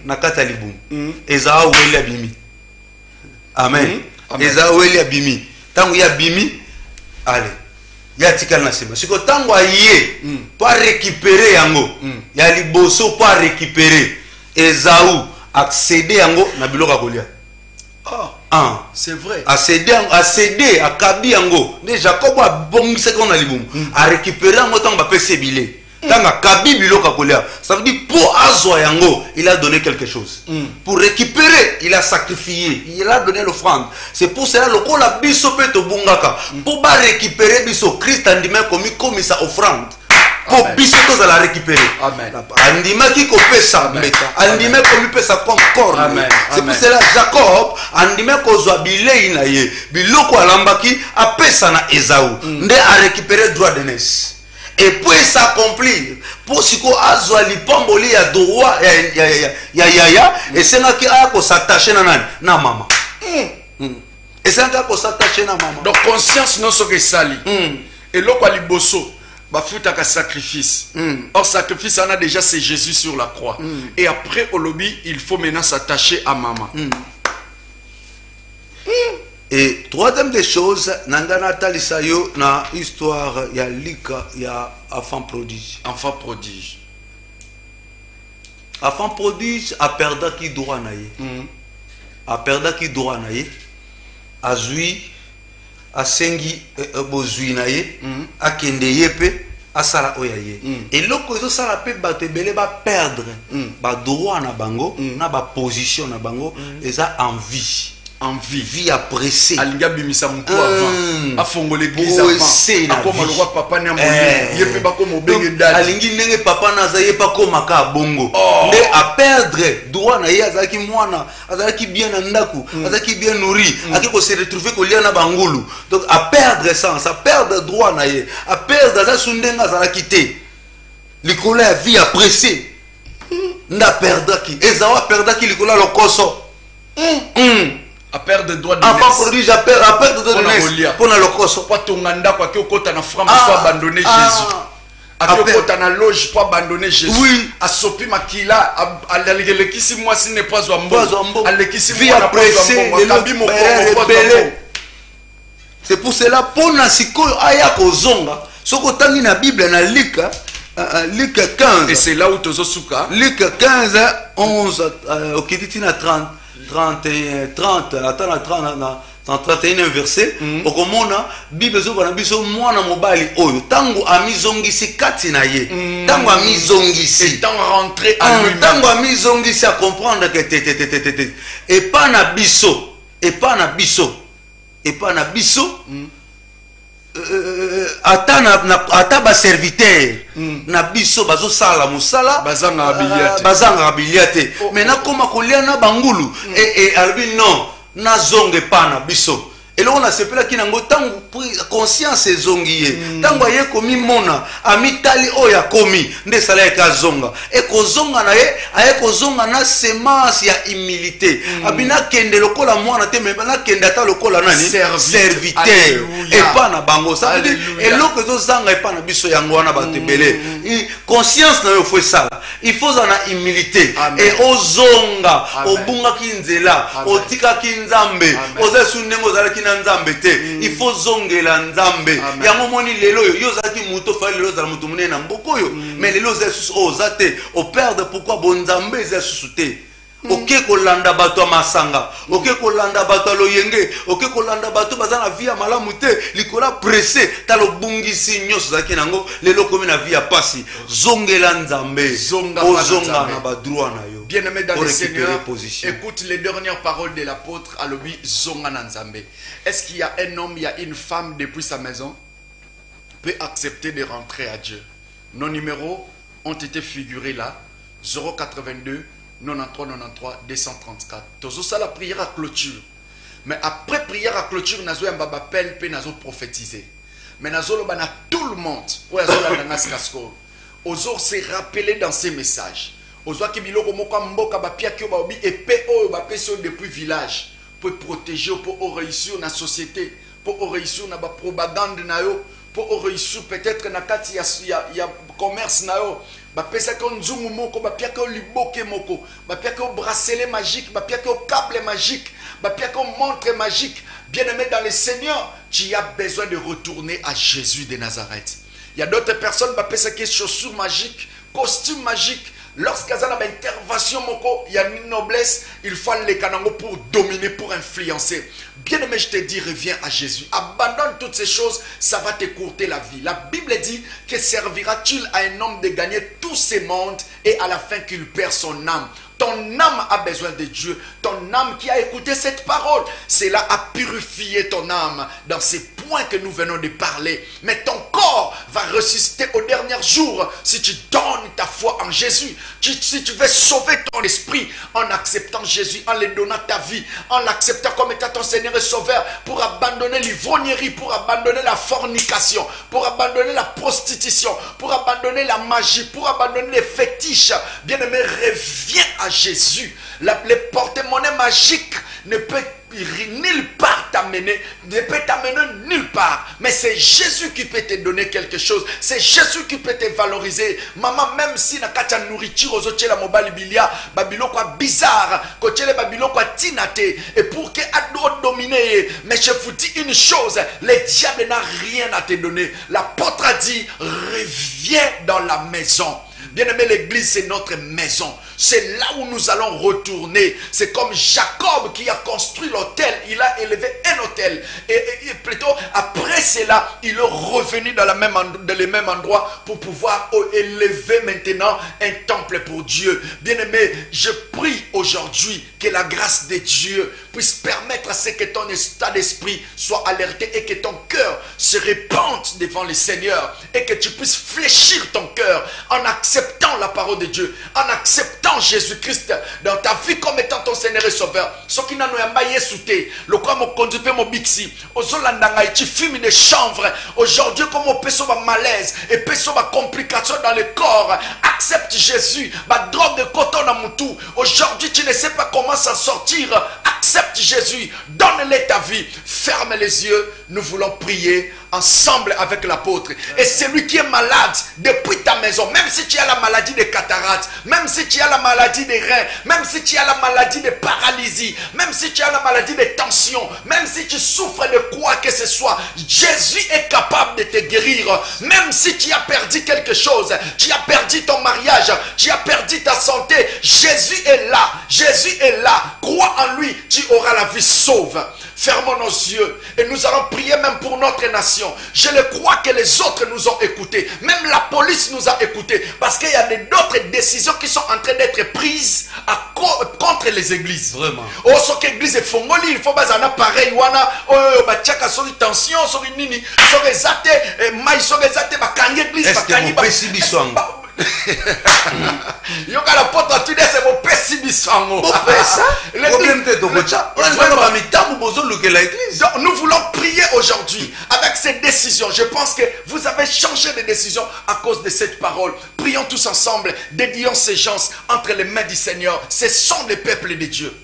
Nakataliboum. Esaou Eli Abimi. Amen. Esaou Eli Abimi. Tant qu'il y a Abimi, allez. Il y a Tikal Nasima. Si quand on a yé, pas récupérer yango. Il y a Liboso pas récupérer. Esaou accéder yango na biloko Goliath. C'est vrai. À Kabi yango. Jacob a bon ce qu'on a liboum. A récupérer yango tant va passer bilé. Tanga kabi biloko kolia. Ça veut dire pour azwa yango, il a donné quelque chose. Pour récupérer, il a sacrifié, il a donné l'offrande. C'est pour cela le kola biso pe to bungaka. Pour ba récupérer biso Christ andime comme sa offrande. Pour biso to la récupérer. Amen. Andima ki ko pesa mbeka. Andime comme pesa comme corps. C'est pour cela Jacob andime ko zwa bilei na ye. Biloko alambaki a pesa na Esaü. Nde a récupérer droit de naissance. Et pour s'accomplir, pour ce qu'on a besoin de pamboli ya droit ya et c'est là qu'il a ko s'attacher na maman. Et c'est là qu'on s'attacher na maman. Donc conscience non so que sali. Et là quoi liboso ba futa ka sacrifice. Or sacrifice on a déjà c'est Jésus sur la croix. Et après au lobby, il faut maintenant s'attacher à maman. Et troisième des choses, nangana talisayo na histoire ya lika ya enfant prodige. Enfant prodige. Enfant prodige a perdu qui droit na ye. A perdu qui droit na ye. A zui a sengi bozui na ye. A kende yepe a sala oya ye. Et loko zo sala pe batebele ba perdre ba droit na bango na ba position na bango eza envie. Envie, vie à presser. Alinga bimisa mko avant. Afongo l'église avant. Akoma le roi papa na moye. Yepe ba ko mobenge dali. Alingi ndenge papa na za yepa ko maka bongo. Mais à perdre droit na ye azaki mwana, azaki bien na ndaku, azaki bien nourri, akiko se retrouver ko lia na bangulu. Donc à perdre sens, à perdre droit na ye, à perdre za sundenga za quitté. Likolo ya vie à presser. Nda perdre ki, ezawa perdre ki likolo lokoso. À perdre droit de naissance. Enfant prodige à perdre droit de naissance. Pour le locoso. Pour ton ganda quoi que kota na frama pour abandonner Jésus. À que kota na loge pour abandonner Jésus. Oui. À sopi makila à l'alekisi moi si n'est pas ambo. À l'alekisi moi na pas ambo. C'est pour cela pour na siko aya kozonga. Soko tangi na Bible na Luc 15. Et c'est là où tozo suka. Luc 15 11 okiditi na 30, attends, 31 verset, au komona, Bible zo bana biso mwana mobali oyo, tango amizongisi kati na ye, tango amizongisi, et tango rentrer à lui-même, tango amizongisi à comprendre que et pas na biso, et pas na biso, ata ba serviteur na biso bazo sala musala bazanga habilité mais na koma kolia na bangulu et albi non na zonge pa na biso et là on a sepela ki nango tango conscience zongiye tango aye komi mona amitali oya komi nde sala ka zonga et kozonga na ye aye kozonga na semence ya humilité abina kende lokola mwana te mais na kende ata lokola nani serviteur et pas na bango ça veut dire et loko zo zanga et pas na biso yango wana batebele conscience na yo faut ça il faut na humilité et ozonga obunga kinzela otika kinzambe oza sunengo zala nzambe te il faut zongela nzambe yango moni lelo yo zaki muto fa lelo za muto munene na mboko yo mais lelo za susu ozate o perdre pourquoi bon nzambe za susu te oke kolanda bato masanga oke kolanda bato loyenge oke kolanda bato bazana via malamu te likola pressé talo bungisi nyoso zaki nango lelo komi na via pasi zongela nzambe ozonga na badroit na yo. Bien-aimé dans le Seigneur, écoute les dernières paroles de l'apôtre à l'obi zonga na nzambe. Est-ce qu'il y a un homme, il y a une femme depuis sa maison peut accepter de rentrer à Dieu? Nos numéros ont été figurés là, 082 93 93 234. Tozo ça la prière à clôture. Mais après prière à clôture, nazo yamba appel pe nazo prophétiser. Mais nazo lo bana tout le monde. Ouais nazo la ngas kasko. Ozo se rappeler dans ces messages. Ozo ki biloko moko mboka ba pia ki ba obi épée o ba peso depuis village pour protéger pour réussir na société, pour réussir na ba propagande na yo, pour réussir peut-être na kati ya commerce na yo. Bapesa ko nzungu moko bapia ko liboke moko bapia ko bracelet magique bapia ko câble magique bapia ko montre magique. Bien-aimé dans le Seigneur, tu as besoin de retourner à Jésus de Nazareth. Il y a d'autres personnes bapesa ko chaussures magiques, costumes magiques Lorsqu'il y a une intervention, il y a une noblesse, il faut les canaux pour dominer, pour influencer. Bien aimé, je te dis, reviens à Jésus. Abandonne toutes ces choses, ça va t'écourter la vie. La Bible dit que servira-t-il à un homme de gagner tous ces mondes et à la fin qu'il perd son âme. Ton âme a besoin de Dieu. Ton âme qui a écouté cette parole, cela a purifié ton âme dans ces points que nous venons de parler. Mais ton corps va ressusciter au dernier jour si tu donnes ta foi en Jésus. Si tu veux sauver ton esprit en acceptant Jésus, en lui donnant ta vie, en l'acceptant comme étant ton Seigneur et Sauveur, pour abandonner l'ivrognerie, pour abandonner la fornication, pour abandonner la prostitution, pour abandonner la magie, pour abandonner les fétiches. Bien-aimé, reviens à Jésus. Les porte-monnaie magiques ne peut nulle part t'amener, ne peut t'amener nulle part. Mais c'est Jésus qui peut te donner quelque chose. C'est Jésus qui peut te valoriser. Maman, même si na kacha nourriture aux autres la mobile bilia, babilo quoi bizarre, coaché les babilo quoi tinate, et pour que ado dominer. Mais je vous dis une chose, le diable n'a rien à te donner. L'apôtre a dit, reviens dans la maison. Bien-aimé, l'église, c'est notre maison. C'est là où nous allons retourner. C'est comme Jacob qui a construit l'autel. Il a élevé un autel. Et plutôt, après cela, il est revenu dans le même endroit pour pouvoir élever maintenant un temple pour Dieu. Bien-aimé, je prie aujourd'hui que la grâce de Dieu puisse permettre à ce que ton état d'esprit soit alerté et que ton cœur se répande devant le Seigneur et que tu puisses fléchir ton cœur en acceptant la parole de Dieu, en acceptant Jésus-Christ dans ta vie comme étant ton Seigneur et Sauveur. Ce qui n'a pas été le quoi me conduit mon bixi, tu fumes des chanvres. Aujourd'hui, comme on peut sauver malaise et peut sauver complications dans le corps, accepte Jésus. Ma drogue de coton à mon tout. Aujourd'hui, tu ne sais pas comment s'en sortir. Accepte Jésus. Donne-le ta vie. Ferme les yeux. Nous voulons prier ensemble avec l'apôtre. Et celui qui est malade depuis ta maison, même si tu as la maladie de cataracte, même si tu as la maladie des reins, même si tu as la maladie de paralysie, même si tu as la maladie de tension, même si tu souffres de quoi que ce soit, Jésus est capable de te guérir. Même si tu as perdu quelque chose, tu as perdu ton mariage, tu as perdu ta santé, Jésus est là. Jésus est là. Crois en lui, tu auras la vie sauve. Fermons nos yeux et nous allons prier même pour notre nation. Je le crois que les autres nous ont écoutés. Même la police nous a écoutés. Parce qu'il y a d'autres décisions qui sont en train d'être prises contre les églises. Vraiment. Oh, ce qu'église est fongoli, il faut pas un appareil. Oh, tchaka sur tension, sur une nini, sur les athées, maïs, sur les athées, bakangi église, bakangi. Yo ka la porte à tout c'est mon pessimisme. Nous voulons prier aujourd'hui avec cette décision. Je pense que vous avez changé de décision à cause de cette parole. Prions tous ensemble, dédions ces gens entre les mains du Seigneur. Ce sont les peuples de Dieu.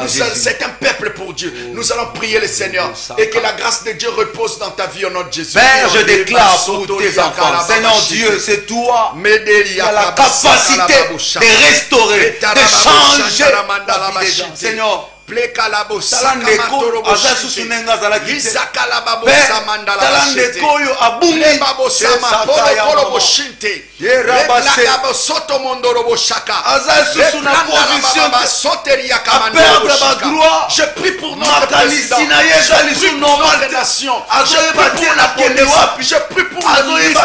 C'est un peuple pour Dieu. Nous allons prier le Seigneur et que la grâce de Dieu repose dans ta vie au nom de Jésus. Père, je déclare pour tes enfants, Seigneur Dieu, c'est toi qui as la capacité de restaurer, de changer la vie des gens. Seigneur, Talandeko azasu sunenga zala kite Talandeko yo abungi azasu suna position à perdre ma droit. Je prie pour notre président. Je prie pour notre nation. Je prie pour la police. Je prie pour le ministre.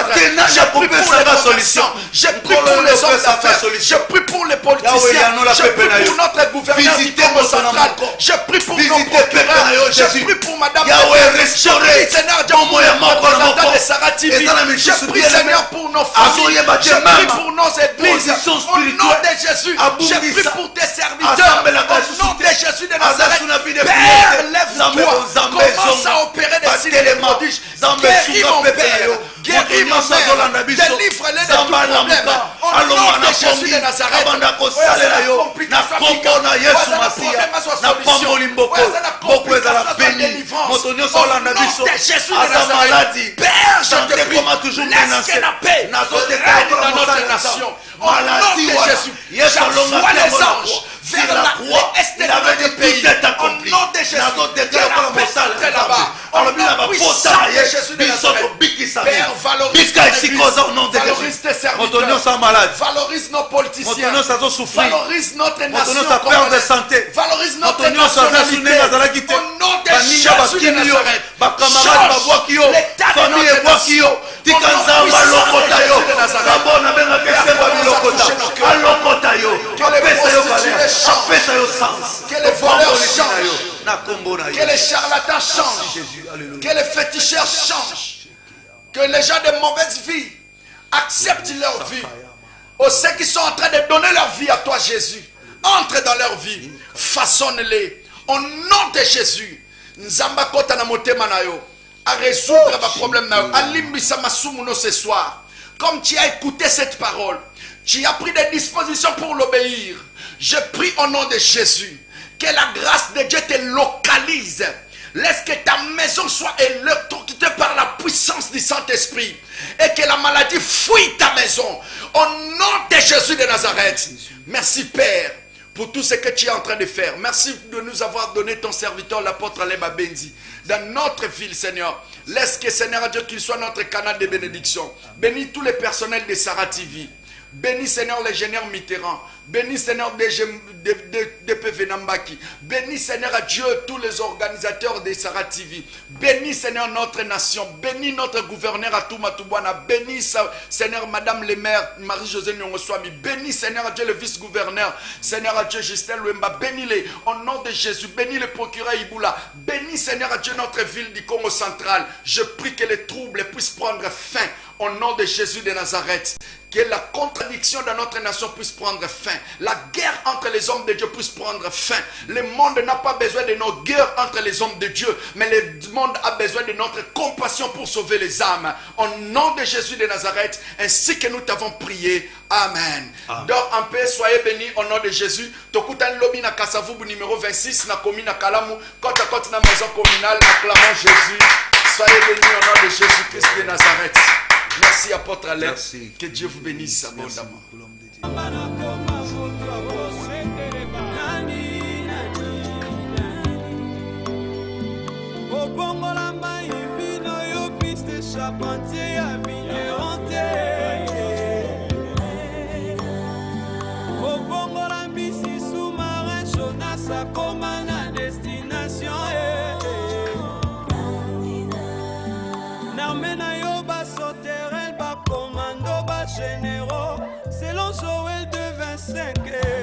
Je prie pour la solution. Je prie pour les hommes d'affaires. Je prie pour les politiciens. Je prie pour notre gouverneur du Congo central. Je prie pour nos procureurs. Je prie pour Madame. Je prie Seigneur Dieu pour le représentant de Sarah TV. Je prie Seigneur pour nos familles. Je prie pour nos églises. Au nom de Jésus. Je prie pour tes serviteurs. Au nom de Jésus de Nazareth. Père, lève-toi. Commence à opérer des signes et des prodiges. Guéris mon Père. Guéris mon Père. Délivre-les de tout problème. Au nom de Jésus de Nazareth. Père, je te prie, laisse que la paix règne dans notre nation. Au nom de Jésus, j'envoie les anges vers l'est de notre pays. Au nom de Jésus, que la paix là-bas. Au nom puissant de Jésus de Nazareth. Père, valorise tes serviteurs. Valorise nos politiciens. Valorise notre nation. Valorise notre nationalité. Au nom de Jésus de Nazareth. Change l'état de notre nation. Que les voleurs changent, que les charlatans changent, que les féticheurs changent, que les gens de mauvaise vie acceptent leur vie. Aux ceux qui sont en train de donner leur vie à toi, Jésus, entre dans leur vie, façonne-les au nom de Jésus. Nzamba kota na motema na yo, à résoudre vos problèmes na yo, à limbisa masumuno ce soir. Comme tu as écouté cette parole, tu as pris des dispositions pour l'obéir. Je prie au nom de Jésus que la grâce de Dieu te localise. Laisse que ta maison soit électrocutée par la puissance du Saint-Esprit et que la maladie fuit ta maison. Au nom de Jésus de Nazareth. Merci Père pour tout ce que tu es en train de faire. Merci de nous avoir donné ton serviteur, l'apôtre Aleba Benzi, dans notre ville, Seigneur. Laisse que, Seigneur Dieu, qu'il soit notre canal de bénédiction. Bénis tous les personnels de Sarah TV. Bénis, Seigneur, l'ingénieur Mitterrand. Bénis, Seigneur, DPV Nambaki. Bénis, Seigneur, Dieu, tous les organisateurs de Sarah TV. Bénis, Seigneur, notre nation. Bénis notre gouverneur Atouma. Bénis, Seigneur, Madame le maire, Marie-Josée Nyongoswami. Bénis, Seigneur, Dieu, le vice-gouverneur. Seigneur, Dieu, Justin Louemba. Bénis-les au nom de Jésus. Bénis le procureur Iboula. Bénis, Seigneur, Dieu, notre ville du Congo central. Je prie que les troubles puissent prendre fin au nom de Jésus de Nazareth. Que la contradiction dans notre nation puisse prendre fin. La guerre entre les hommes de Dieu puisse prendre fin. Le monde n'a pas besoin de nos guerres entre les hommes de Dieu, mais le monde a besoin de notre compassion pour sauver les âmes. Au nom de Jésus de Nazareth, ainsi que nous t'avons prié. Amen. Dors en paix, soyez bénis au nom de Jésus. Tokutan Lobi na Kasavubu numéro 26, na commune na Kalamu, côte à côte na maison communale, acclamons Jésus. Soyez bénis au nom de Jésus-Christ de Nazareth. Merci apôtre Alain. Que Dieu vous bénisse abondamment. Généraux, selon Joël 2:25.